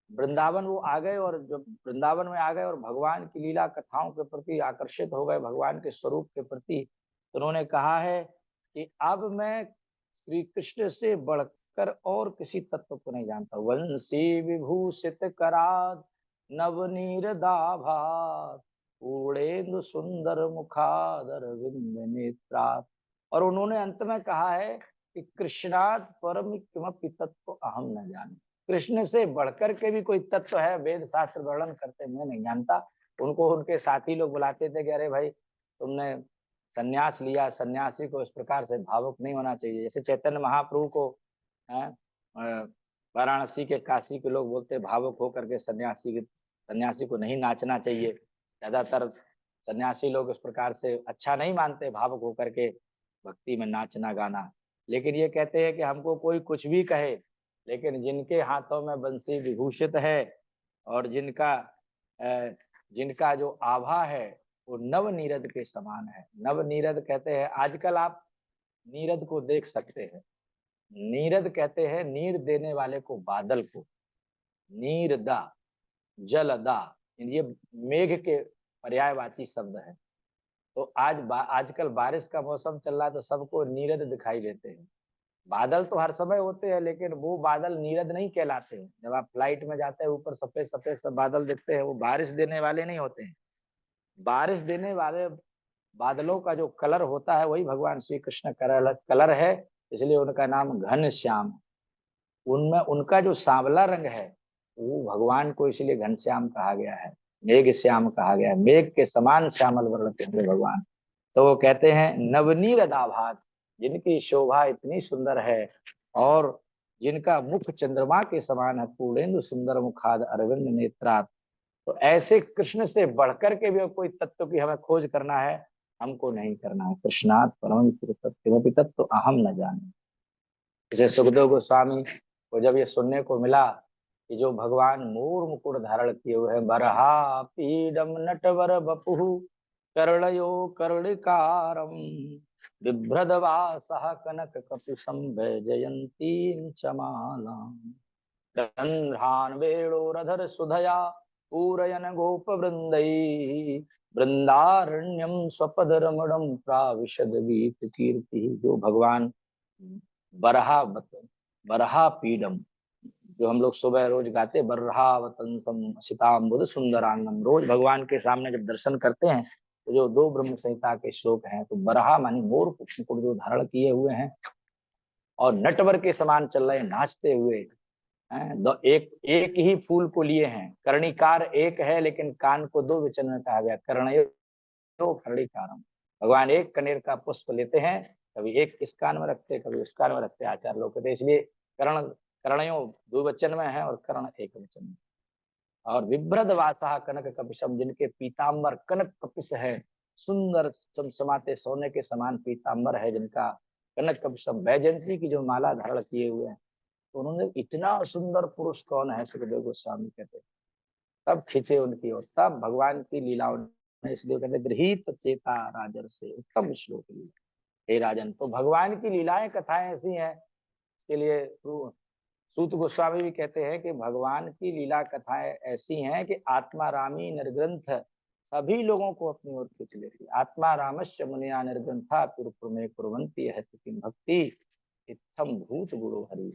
वृंदावन, वो आ गए, और जब वृंदावन में आ गए और भगवान की लीला कथाओं के प्रति आकर्षित हो गए, भगवान के स्वरूप के प्रति, तो उन्होंने कहा है कि अब मैं श्री कृष्ण से बढ़कर और किसी तत्व को नहीं जानता। वंशी विभूषित करात नवनीर दाभात पूर्णेन्दु सुंदर मुखादर विंद नेत्रात। और उन्होंने अंत में कहा है कि कृष्णात परम किमपि तत्व अहम न जाने। कृष्ण से बढ़कर के भी कोई तत्व है, वेद शास्त्र वर्णन करते, मैं नहीं जानता। उनको उनके साथी लोग बुलाते थे कि अरे भाई, तुमने सन्यास लिया, सन्यासी को इस प्रकार से भावुक नहीं होना चाहिए। जैसे चैतन्य महाप्रभु को वाराणसी के, काशी के लोग बोलते भावुक होकर के सन्यासी को नहीं नाचना चाहिए। ज्यादातर सन्यासी लोग इस प्रकार से अच्छा नहीं मानते भावुक होकर के भक्ति में नाचना गाना। लेकिन ये कहते हैं कि हमको कोई कुछ भी कहे, लेकिन जिनके हाथों में बंसी विभूषित है और जिनका जो आभा है वो नव नीरद के समान है। नव नीरद कहते हैं, आजकल आप नीरद को देख सकते हैं। नीरद कहते हैं नीर देने वाले को, बादल को। नीरदा, जलदा, ये मेघ के पर्यायवाची शब्द है। तो आजकल बारिश का मौसम चल रहा है तो सबको नीरद दिखाई देते हैं। बादल तो हर समय होते हैं लेकिन वो बादल नीरद नहीं कहलाते हैं। जब आप फ्लाइट में जाते हैं ऊपर सफेद सफेद सब बादल दिखते हैं, वो बारिश देने वाले नहीं होते हैं। बारिश देने वाले बादलों का जो कलर होता है वही भगवान श्री कृष्ण कलर है, इसलिए उनका नाम घन श्याम। उनमें उनका जो सांवला रंग है वो भगवान को इसलिए घनश्याम कहा गया है, मेघ श्याम कहा गया है। मेघ के समान श्यामल वर्ण के हैं भगवान। तो वो कहते हैं नवनील दाभाग, जिनकी शोभा इतनी सुंदर है और जिनका मुख चंद्रमा के समान है, पूर्णेन्दु सुंदर मुखाद अरविंद नेत्रात्। तो ऐसे कृष्ण से बढ़कर के भी कोई तत्व की हमें खोज करना है, हमको नहीं करना है। कृष्णात् परम तत्व तत्व अहम न जाने। जैसे सुखदेव गोस्वामी को जब ये सुनने को मिला कि जो भगवान मोर मुकुट धारण किए हुए हैं, बरहा पीडम नटवर बपुहु कर्णयो कर्णिकारम बिभ्रदवासः कनक कपिशं वैजयन्तीं चमालां गन्धान् वेणोरधर सुधया पूरयन गोप वृंदै वृंदारण्यम स्वपद रमणम प्राविशद गीत कीर्ति। जो भगवान बरहा बरहा पीडम, जो हम लोग सुबह रोज गाते, बर्हावतंसम सिताम्बुद सुंदरांगम, रोज भगवान के सामने जब दर्शन करते हैं तो जो दो ब्रह्म संहिता के श्लोक हैं, तो बरहा मानी मोर मुकुट जो धारण किए हुए हैं और नटवर के समान चल रहे नाचते हुए हैं। एक एक ही फूल को लिए हैं, कर्णिकार एक है लेकिन कान को दो वचन में कहा गया, कर्णयो कर्णिकारम। भगवान एक कनेर का पुष्प लेते हैं, कभी एक इस कान में रखते कभी उस कान में रखते, आचार लोग कहते, इसलिए कर्ण कर्णयो दो वचन में है और कर्ण एक वचन में। और विभ्रद वासा कनक कपिशम, जिनके पीताम्बर कनक कपिश है, सुंदर चमचमाते सोने के समान पीताम्बर है जिनका, कनक कपिशम वैजयंती की जो माला धारण किए हुए हैं। तो उन्होंने इतना सुंदर पुरुष कौन है, सुखदेव गोस्वामी कहते, तब खींचे उनकी ओर, तब भगवान की लीलाओं ने, इसलिए कहते गृहीत चेता राजर से उत्तम श्लोक लीला। हे राजन, तो भगवान की लीलाएं कथाएं ऐसी हैं, इसके लिए सूत गोस्वामी भी कहते हैं कि भगवान की लीला कथाएं ऐसी हैं कि आत्मा रामी निर्ग्रंथ सभी लोगों को अपनी ओर खींच लेती। आत्मा रामस्य मुनिया निर्ग्रंथा पुरपुर में कुर्वन्ति है भक्ति इत्थम भूत गुरु हरि।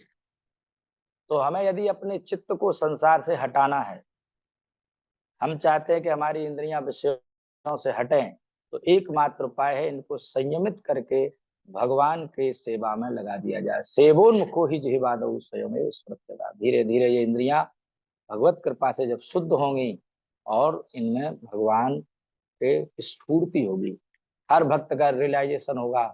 तो हमें यदि अपने चित्त को संसार से हटाना है, हम चाहते हैं कि हमारी इंद्रियां विषयों से हटें, तो एकमात्र उपाय है इनको संयमित करके भगवान के सेवा में लगा दिया जाए। सेवोन्मुखो ही जिह्वादौ स्वयमेव स्मृत्यता। धीरे धीरे ये इंद्रियां भगवत कृपा से जब शुद्ध होंगी और इनमें भगवान के स्फूर्ति होगी, हर भक्त का रियलाइजेशन होगा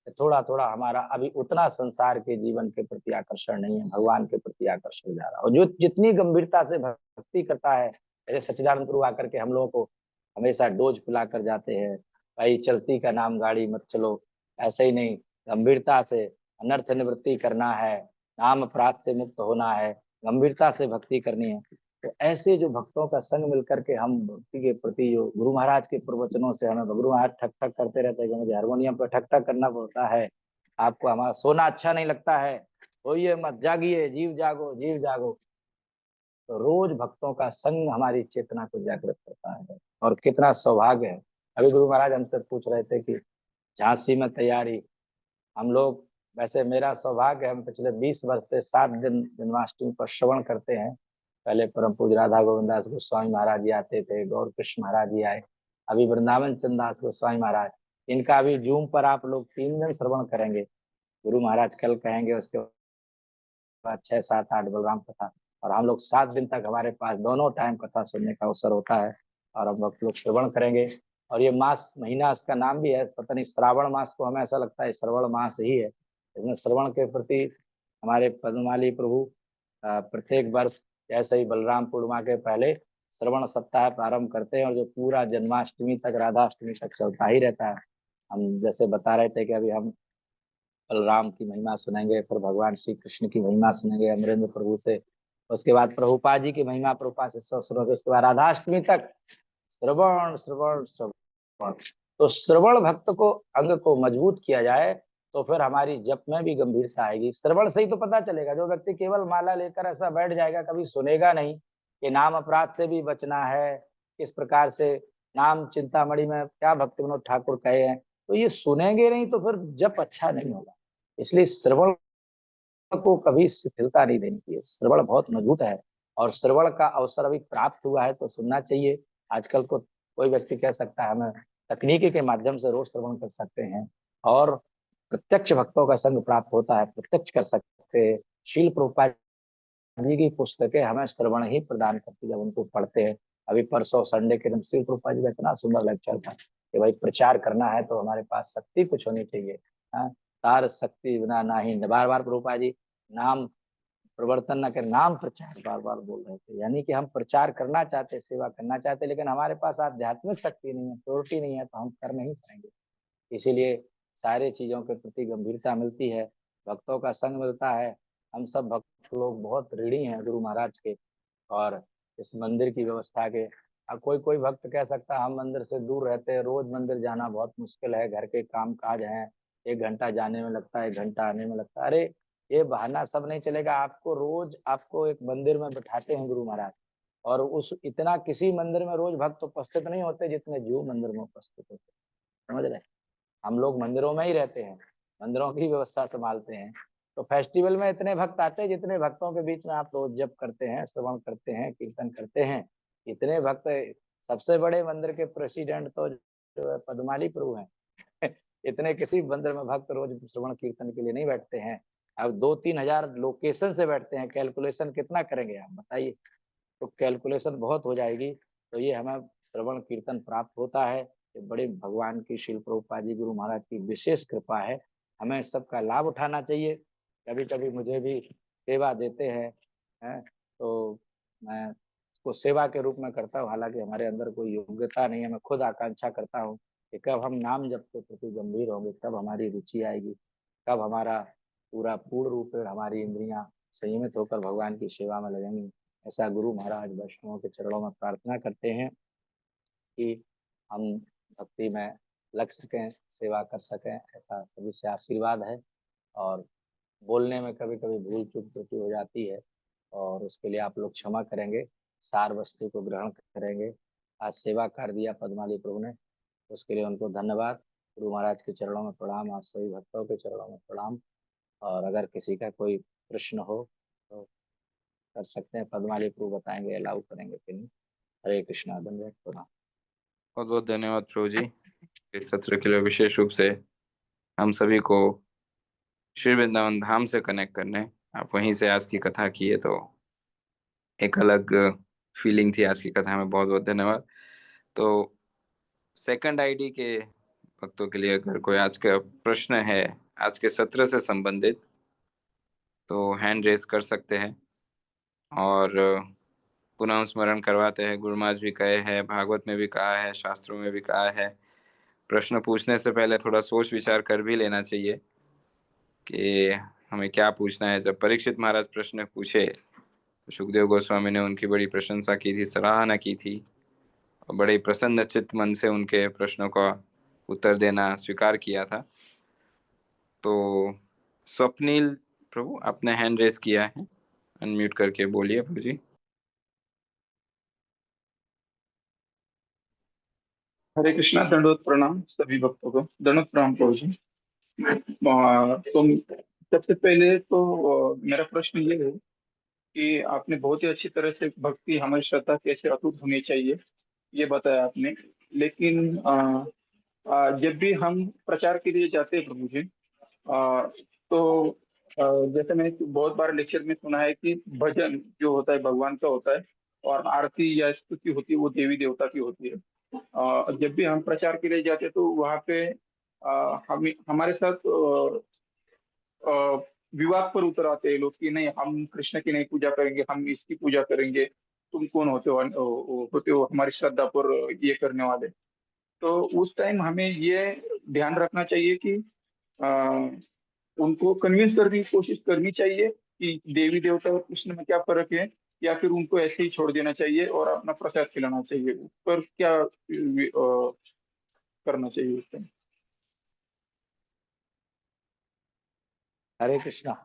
कि थोड़ा थोड़ा हमारा अभी उतना संसार के जीवन के प्रति आकर्षण नहीं है, भगवान के प्रति आकर्षण जा रहा है। और जो जितनी गंभीरता से भक्ति करता है, जैसे सच्चिदानंद प्रभु आकर के हम लोगों को हमेशा डोज पिला कर जाते हैं, भाई चलती का नाम गाड़ी मत चलो, ऐसे ही नहीं, गंभीरता से अनर्थ निवृत्ति करना है, नाम अपराध से मुक्त होना है, गंभीरता से भक्ति करनी है। तो ऐसे जो भक्तों का संग मिलकर के हम भक्ति के प्रति, जो गुरु महाराज के प्रवचनों से हमें, गुरु महाराज ठक ठक करते रहते हैं कि मुझे हारमोनियम पर ठक ठक करना पड़ता है, आपको हमारा सोना अच्छा नहीं लगता है, सोइए मत, जागिए, जीव जागो जीव जागो। तो रोज भक्तों का संग हमारी चेतना को जागृत करता है, और कितना सौभाग्य है। अभी गुरु महाराज हमसे पूछ रहे थे कि झांसी में तैयारी, हम लोग, वैसे मेरा सौभाग्य है, हम पिछले 20 वर्ष से 7 दिन जन्माष्टमी पर श्रवण करते हैं। पहले परम पूज्य राधा गोविंद दास गोस्वामी महाराज जी आते थे, गौर कृष्ण महाराज जी आए, अभी वृंदावन चंद दास गोस्वामी महाराज, इनका अभी जूम पर आप लोग 3 दिन श्रवण करेंगे। गुरु महाराज कल कहेंगे, उसके बाद 6, 7, 8 बलराम कथा, और हम लोग 7 दिन तक हमारे पास दोनों टाइम कथा सुनने का अवसर होता है, और हम लोग श्रवण करेंगे। और ये मास महीना, इसका नाम भी है, पता नहीं श्रावण मास को हमें ऐसा लगता है श्रवण मास ही है। इसमें श्रवण के प्रति हमारे पद्ममाली प्रभु प्रत्येक वर्ष जैसे ही बलराम पूर्णिमा के पहले श्रवण सप्ताह प्रारंभ करते हैं, और जो पूरा जन्माष्टमी तक, राधाष्टमी तक चलता ही रहता है। हम जैसे बता रहे थे कि अभी हम बलराम की महिमा सुनेंगे, फिर भगवान श्री कृष्ण की महिमा सुनेंगे अमरेंद्र प्रभु से, उसके बाद प्रभुपा जी की महिमा प्रभुपा से सुनोगे, उसके बाद राधाष्टमी तक श्रवण श्रवण श्रवण। तो श्रवण भक्त को, अंग को मजबूत किया जाए तो फिर हमारी जप में भी गंभीरता आएगी। श्रवण से ही तो पता चलेगा। जो व्यक्ति केवल माला लेकर ऐसा बैठ जाएगा, कभी सुनेगा नहीं कि नाम अपराध से भी बचना है, किस प्रकार से नाम चिंतामणि में क्या भक्ति विनोद ठाकुर कहे हैं, तो ये सुनेंगे नहीं तो फिर जप अच्छा नहीं होगा। इसलिए श्रवण को कभी शिथिलता नहीं देनी चाहिए। श्रवण बहुत मजबूत है और श्रवण का अवसर अभी प्राप्त हुआ है तो सुनना चाहिए। आजकल तो कोई व्यक्ति कह सकता है हमें तकनीकी के माध्यम से रोज श्रवण कर सकते हैं और प्रत्यक्ष भक्तों का संग प्राप्त होता है, प्रत्यक्ष कर सकते हैं। शील प्रभुपाद जी की पुस्तकें हमें श्रवण ही प्रदान करती है जब उनको पढ़ते हैं। अभी परसों संडे के दिन शील प्रभुपाद जी का इतना सुंदर लेक्चर था कि भाई प्रचार करना है तो हमारे पास शक्ति कुछ होनी चाहिए। हाँ, तार शक्ति बिना नाही, बार बार प्रभुपाद जी नाम प्रवर्तन न कर नाम प्रचार बार बार बोल रहे थे। यानी कि हम प्रचार करना चाहते, सेवा करना चाहते, लेकिन हमारे पास आध्यात्मिक शक्ति नहीं है, प्योरिटी नहीं है, तो हम कर नहीं पाएंगे। इसीलिए सारे चीजों के प्रति गंभीरता मिलती है, भक्तों का संग मिलता है। हम सब भक्त लोग बहुत ऋणी हैं गुरु महाराज के और इस मंदिर की व्यवस्था के। अब कोई कोई भक्त कह सकता है हम मंदिर से दूर रहते हैं, रोज मंदिर जाना बहुत मुश्किल है, घर के काम काज हैं, 1 घंटा जाने में लगता है, 1 घंटा आने में लगता है। अरे ये बहाना सब नहीं चलेगा। आपको रोज आपको एक मंदिर में बैठाते हैं गुरु महाराज, और उस इतना किसी मंदिर में रोज भक्त उपस्थित नहीं होते जितने जीव मंदिर में उपस्थित होते। समझ रहे? हम लोग मंदिरों में ही रहते हैं, मंदिरों की व्यवस्था संभालते हैं, तो फेस्टिवल में इतने भक्त आते हैं जितने भक्तों के बीच में आप रोज जप करते हैं, श्रवण करते हैं, कीर्तन करते हैं, इतने भक्त। सबसे बड़े मंदिर के प्रेसिडेंट तो जो है पद्माली प्रभु हैं। इतने किसी मंदिर में भक्त रोज श्रवण कीर्तन के लिए नहीं बैठते हैं। अब 2-3 हजार लोकेशन से बैठते हैं, कैलकुलेशन कितना करेंगे आप बताइए? तो कैलकुलेशन बहुत हो जाएगी। तो ये हमें श्रवण कीर्तन प्राप्त होता है, ये बड़े भगवान की, शिल प्रभुपाद जी गुरु महाराज की विशेष कृपा है। हमें सबका लाभ उठाना चाहिए। कभी कभी मुझे भी सेवा देते हैं तो मैं उसको सेवा के रूप में करता हूँ, हालांकि हमारे अंदर कोई योग्यता नहीं है। मैं खुद आकांक्षा करता हूँ कि कब हम नाम जप के प्रति गंभीर होंगे, कब हमारी रुचि आएगी, कब हमारा पूरा पूर्ण रूप से हमारी इंद्रियां संयमित होकर भगवान की सेवा में लगेंगी। ऐसा गुरु महाराज वैष्णवों के चरणों में प्रार्थना करते हैं कि हम भक्ति में लग सकें, सेवा कर सकें, ऐसा सभी से आशीर्वाद है। और बोलने में कभी कभी भूल चूक त्रुटि हो जाती है और उसके लिए आप लोग क्षमा करेंगे, सार वस्तु को ग्रहण करेंगे। आज सेवा कर दिया पद्माली प्रभु ने, उसके लिए उनको धन्यवाद। गुरु महाराज के चरणों में प्रणाम, आप सभी भक्तों के चरणों में प्रणाम। और अगर किसी का कोई प्रश्न हो तो कर सकते हैं, पद्माली प्रभु बताएंगे, अलाउ करेंगे कि नहीं। हरे कृष्णा, धन्यवाद, प्रणाम। बहुत बहुत धन्यवाद प्रभु जी, इस सत्र के लिए विशेष रूप से हम सभी को श्री वृंदावन धाम से कनेक्ट करने। आप वहीं से आज की कथा की है तो एक अलग फीलिंग थी आज की कथा में। बहुत बहुत धन्यवाद। तो सेकंड आईडी के भक्तों के लिए अगर कोई आज का प्रश्न है आज के सत्र से संबंधित तो हैंड रेस कर सकते हैं। और पुनः स्मरण करवाते हैं, गुरु महाराज भी कहे हैं, भागवत में भी कहा है, शास्त्रों में भी कहा है, प्रश्न पूछने से पहले थोड़ा सोच विचार कर भी लेना चाहिए कि हमें क्या पूछना है। जब परीक्षित महाराज प्रश्न पूछे तो सुखदेव गोस्वामी ने उनकी बड़ी प्रशंसा की थी, सराहना की थी और बड़े प्रसन्न चित्त मन से उनके प्रश्नों का उत्तर देना स्वीकार किया था। तो स्वप्निल प्रभु आपने हैंड रेस किया है, अनम्यूट करके बोलिए प्रभु जी। हरे कृष्णा। दंडोत प्रणाम सभी भक्तों को, दंडोत प्रणाम प्रभु जी। तो सबसे पहले तो मेरा प्रश्न ये है कि आपने बहुत ही अच्छी तरह से भक्ति, हमारी श्रद्धा कैसे अटूट होनी चाहिए ये बताया आपने। लेकिन जब भी हम प्रचार के लिए जाते हैं प्रभु जी, तो जैसे मैंने बहुत बार लेक्चर में सुना है कि भजन जो होता है भगवान का होता है और आरती या स्तुति होती है वो देवी देवता की होती है। जब भी हम प्रचार के लिए जाते हैं तो वहाँ पे हम हमारे साथ अ, विवाद पर उतर आते हैं लोग कि नहीं, हम कृष्ण की नहीं पूजा करेंगे, हम इसकी पूजा करेंगे। तुम कौन होते हो हमारी श्रद्धा पर ये करने वाले। तो उस टाइम हमें ये ध्यान रखना चाहिए कि अ, उनको कन्विंस करने की कोशिश करनी चाहिए कि देवी देवता और कृष्ण में क्या फर्क है, या फिर उनको ऐसे ही छोड़ देना चाहिए और अपना प्रसाद खिलाना चाहिए। उस पर क्या करना चाहिए उस टाइम। हरे कृष्णा।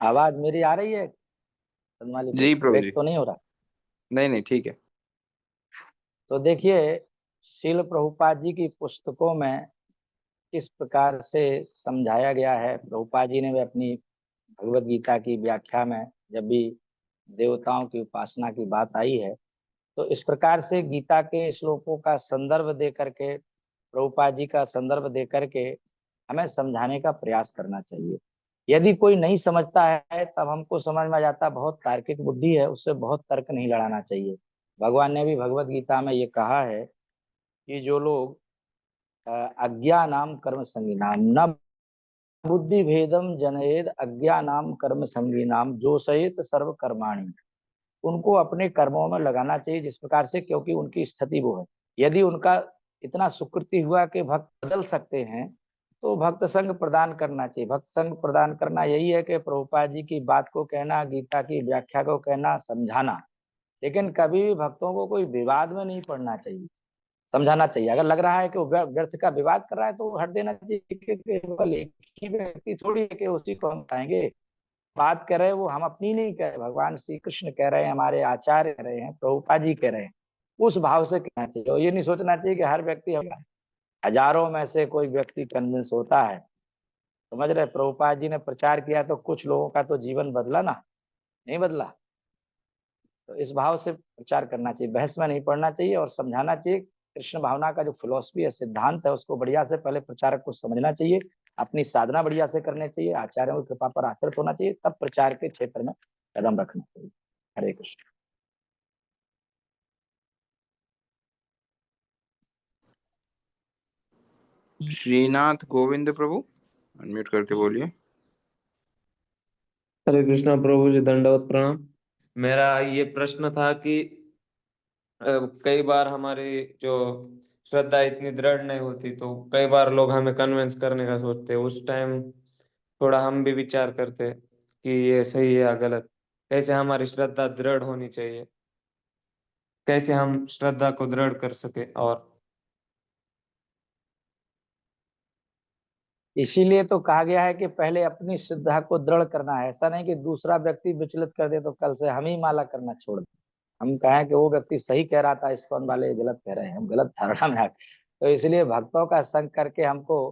आवाज मेरी आ रही है तन्माली भाई? जी प्रभु ब्रेक जी। तो नहीं हो रहा? नहीं नहीं ठीक है। तो देखिए, शिल प्रभुपाद जी की पुस्तकों में किस प्रकार से समझाया गया है। प्रभुपाद जी ने भी अपनी भगवत गीता की व्याख्या में जब भी देवताओं की उपासना की बात आई है, तो इस प्रकार से गीता के श्लोकों का संदर्भ दे करके, प्रभुपाद जी का संदर्भ दे करके हमें समझाने का प्रयास करना चाहिए। यदि कोई नहीं समझता है तब हमको समझ में आ जाता है बहुत तार्किक बुद्धि है, उससे बहुत तर्क नहीं लड़ाना चाहिए। भगवान ने भी भगवत गीता में ये कहा है कि जो लोग अज्ञानाम कर्म संगीनाम न बुद्धि भेदम जनयेद अज्ञानाम कर्म संगीनाम जोशयेत सर्व कर्माणि, उनको अपने कर्मों में लगाना चाहिए जिस प्रकार से, क्योंकि उनकी स्थिति वो है। यदि उनका इतना सुकृति हुआ कि भक्त बदल सकते हैं तो भक्त संग प्रदान करना चाहिए। भक्त संग प्रदान करना यही है कि प्रभुपाद जी की बात को कहना, गीता की व्याख्या को कहना, समझाना, लेकिन कभी भी भक्तों को कोई विवाद में नहीं पड़ना चाहिए, समझाना चाहिए। अगर लग रहा है कि वो व्यर्थ का विवाद कर रहा है तो हट देना चाहिए कि केवल एक ही व्यक्ति थोड़ी है कि उसी को हम पाएंगे। बात कर रहे हैं वो हम अपनी नहीं कह रहे, भगवान श्री कृष्ण कह रहे हैं, हमारे आचार्य कह रहे हैं, प्रभुपाद जी कह रहे हैं। उस भाव से कहना चाहिए और ये नहीं सोचना चाहिए कि हर व्यक्ति, हजारों में से कोई व्यक्ति कन्विंस होता है। समझ रहे, प्रभुपाद जी ने प्रचार किया तो कुछ लोगों का तो जीवन बदला ना, नहीं बदला। तो इस भाव से प्रचार करना चाहिए, बहस में नहीं पड़ना चाहिए और समझाना चाहिए। कृष्ण भावना का जो फिलोसफी है, सिद्धांत है, उसको बढ़िया से पहले प्रचारक को समझना चाहिए, अपनी साधना बढ़िया से करनी चाहिए, आचार्यों की कृपा पर आश्रित होना चाहिए, तब प्रचार के क्षेत्र में कदम रखना चाहिए। हरे कृष्ण। श्रीनाथ गोविंद प्रभु, अनम्यूट करके बोलिए। हरे कृष्णा प्रभु जी, दंडवत प्रणाम। मेरा ये प्रश्न था कि कई बार हमारी जो श्रद्धा इतनी दृढ़ नहीं होती, तो कई बार लोग हमें कन्विंस करने का सोचते हैं। उस टाइम थोड़ा हम भी विचार करते हैं कि ये सही है या गलत। कैसे हमारी श्रद्धा दृढ़ होनी चाहिए, कैसे हम श्रद्धा को दृढ़ कर सके। और इसीलिए तो कहा गया है कि पहले अपनी श्रद्धा को दृढ़ करना है। ऐसा नहीं कि दूसरा व्यक्ति विचलित कर दे तो कल से हम ही माला करना छोड़ दें, हम कहें कि वो व्यक्ति सही कह रहा था, इस्कॉन वाले गलत कह रहे हैं, हम गलत धारणा में आ गए। तो इसलिए भक्तों का संग करके हमको,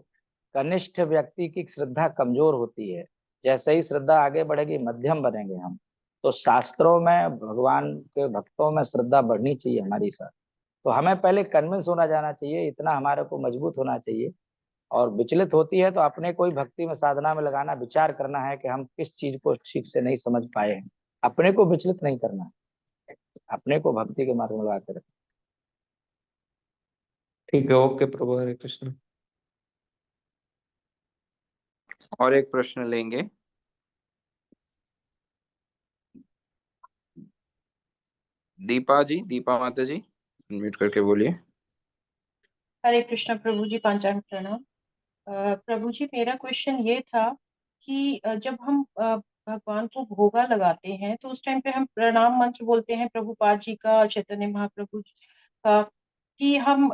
कनिष्ठ व्यक्ति की श्रद्धा कमजोर होती है, जैसे ही श्रद्धा आगे बढ़ेगी मध्यम बनेंगे हम। तो शास्त्रों में भगवान के भक्तों में श्रद्धा बढ़नी चाहिए हमारी साथ। तो हमें पहले कन्विंस होना जाना चाहिए, इतना हमारे को मजबूत होना चाहिए। और विचलित होती है तो अपने कोई भक्ति में, साधना में लगाना, विचार करना है कि हम किस चीज को ठीक से नहीं समझ पाए हैं। अपने को विचलित नहीं करना, अपने को भक्ति के मार्ग में लगा कर। ठीक है, ओके प्रभु, हरे कृष्ण। और एक प्रश्न लेंगे। दीपा जी, दीपा माता जी, अनम्यूट करके बोलिए। हरे कृष्ण प्रभु जी, पांचांग प्रणाम। प्रभु जी, मेरा क्वेश्चन ये था कि जब हम भगवान को भोगा लगाते हैं तो उस टाइम पे हम प्रणाम मंत्र बोलते हैं प्रभुपाद जी का, चैतन्य महाप्रभु जी का, कि हम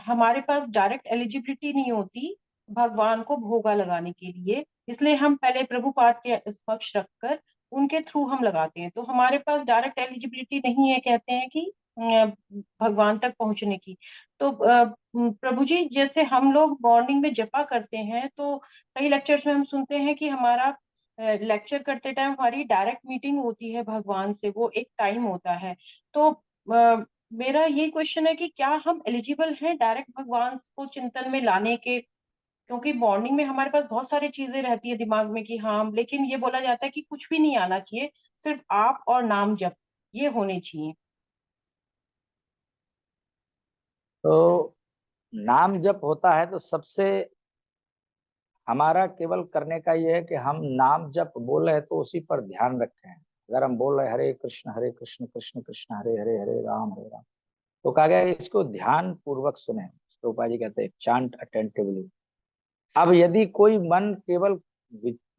हमारे पास डायरेक्ट एलिजिबिलिटी नहीं होती भगवान को भोगा लगाने के लिए, इसलिए हम पहले प्रभुपाद के समक्ष रखकर उनके थ्रू हम लगाते हैं। तो हमारे पास डायरेक्ट एलिजिबिलिटी नहीं है, कहते हैं कि भगवान तक पहुंचने की। तो प्रभु जी, जैसे हम लोग मॉर्निंग में जपा करते हैं तो कई लेक्चर्स में हम सुनते हैं कि हमारा लेक्चर करते टाइम हमारी डायरेक्ट मीटिंग होती है भगवान से, वो एक टाइम होता है। तो मेरा ये क्वेश्चन है कि क्या हम एलिजिबल हैं डायरेक्ट भगवान को चिंतन में लाने के, क्योंकि मॉर्निंग में हमारे पास बहुत सारी चीजें रहती है दिमाग में कि हाँ, लेकिन ये बोला जाता है कि कुछ भी नहीं आना चाहिए, सिर्फ आप और नाम जप ये होने चाहिए। तो नाम जप होता है तो सबसे हमारा केवल करने का ये है कि हम नाम जप बोल रहे तो उसी पर ध्यान रखें। अगर हम बोल रहे हरे कृष्ण कृष्ण कृष्ण हरे हरे, हरे राम, तो कहा गया है कि इसको ध्यान पूर्वक सुने। प्रभुपाद जी कहते हैं चांट अटेंटिवली। अब यदि कोई मन केवल,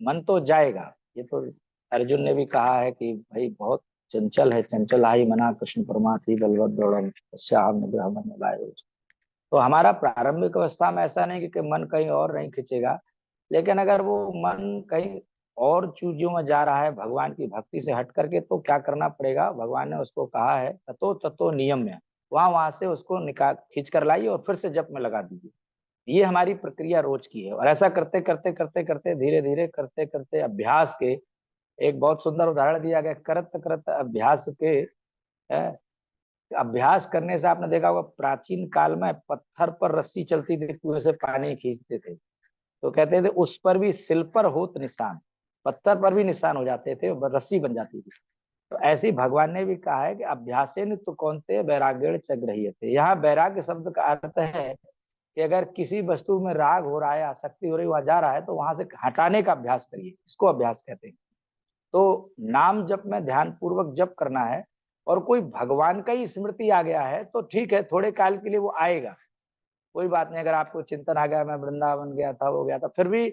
मन तो जाएगा, ये तो अर्जुन ने भी कहा है कि भाई बहुत चंचल है, चंचल आई मना कृष्ण परमार्थी बलवद श्याम निग्रह मन लाए। तो हमारा प्रारंभिक अवस्था में ऐसा नहीं कि मन कहीं और नहीं खिंचेगा, लेकिन अगर वो मन कहीं और चीजों में जा रहा है भगवान की भक्ति से हट करके, तो क्या करना पड़ेगा, भगवान ने उसको कहा है ततो ततो नियम में, वहां से उसको निकाल खींच कर लाइए और फिर से जप में लगा दीजिए। ये हमारी प्रक्रिया रोज की है। और ऐसा करते करते करते करते धीरे धीरे करते करते अभ्यास के, एक बहुत सुंदर उदाहरण दिया गया, करत करत अभ्यास के, अभ्यास करने से आपने देखा होगा प्राचीन काल में पत्थर पर रस्सी चलती थी, कुएं से पानी खींचते थे, तो कहते थे उस पर भी सिल पर होत निशान, पत्थर पर भी निशान हो जाते थे, रस्सी बन जाती थी। तो ऐसे ही भगवान ने भी कहा है कि अभ्यासेन तो कौनते वैराग्य चग्रहीयते। यहाँ वैराग्य शब्द का अर्थ है कि अगर किसी वस्तु में राग हो रहा है, आसक्ति हो रही, वहां जा रहा है, तो वहां से हटाने का अभ्यास करिए, इसको अभ्यास कहते हैं। तो नाम जप में ध्यान पूर्वक जप करना है। और कोई भगवान का ही स्मृति आ गया है तो ठीक है, थोड़े काल के लिए वो आएगा, कोई बात नहीं। अगर आपको चिंतन आ गया मैं वृंदावन गया था, वो गया था, फिर भी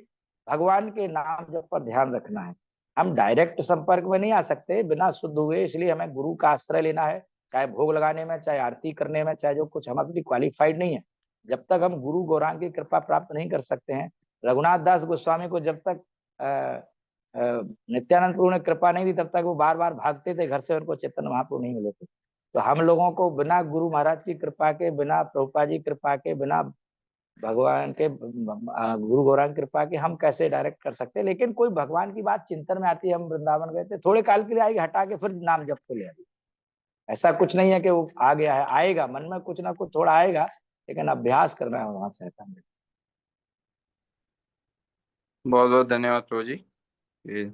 भगवान के नाम जप पर ध्यान रखना है। हम डायरेक्ट संपर्क में नहीं आ सकते बिना शुद्ध हुए, इसलिए हमें गुरु का आश्रय लेना है, चाहे भोग लगाने में, चाहे आरती करने में, चाहे जो कुछ। हम अपनी क्वालिफाइड नहीं है, जब तक हम गुरु गौरांग की कृपा प्राप्त नहीं कर सकते हैं। रघुनाथ दास गोस्वामी को जब तक नित्यानंद प्रभु ने कृपा नहीं दी, तब तक वो बार बार भागते थे घर से, उनको चैतन्य महाप्रभु नहीं मिले थे। तो हम लोगों को बिना गुरु महाराज की कृपा के, बिना प्रभुपाद जी कृपा के, बिना भगवान के गुरु गौरांग कृपा के हम कैसे डायरेक्ट कर सकते हैं। लेकिन कोई भगवान की बात चिंतन में आती है, हम वृंदावन गए थे, थोड़े काल के लिए आएगी, हटा के फिर नाम जप को ले आएगी। ऐसा कुछ नहीं है कि वो आ गया है, आएगा, मन में कुछ ना कुछ थोड़ा आएगा, लेकिन अभ्यास करना है वहां से हटाने। बहुत बहुत धन्यवाद प्रभु जी ये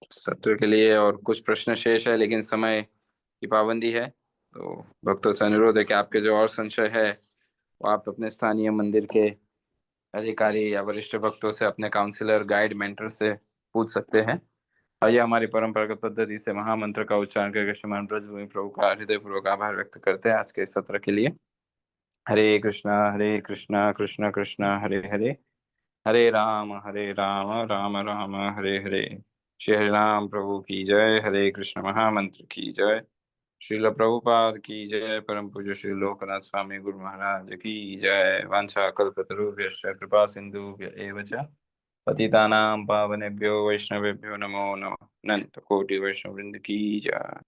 सत्र के लिए। और कुछ प्रश्न शेष है लेकिन समय की पाबंदी है, तो भक्तों से अनुरोध है कि आपके जो और संशय है वो आप अपने स्थानीय मंदिर के अधिकारी या वरिष्ठ भक्तों से, अपने काउंसलर, गाइड, मेंटर से पूछ सकते हैं। आइए हमारी परंपरागत पद्धति से महामंत्र का उच्चारण करके श्रीमान ब्रजभूमि प्रभु का हृदयपूर्वक आभार व्यक्त करते हैं आज के इस सत्र के लिए। हरे कृष्णा कृष्ण कृष्ण हरे हरे, हरे राम राम राम हरे हरे। श्री हरि राम प्रभु की जय। हरे कृष्ण महामंत्र की जय। श्रील प्रभुपाद की जय। परम पूज्य श्री लोकनाथ स्वामी गुरु महाराज की जय। वांछा कल्पतरुभ्यश्च कृपा सिन्धुभ्य एव च पतितानां पावनेभ्यो वैष्णवेभ्यो नमो नमः। अनंत कोटि वैष्णव वृंद की जय।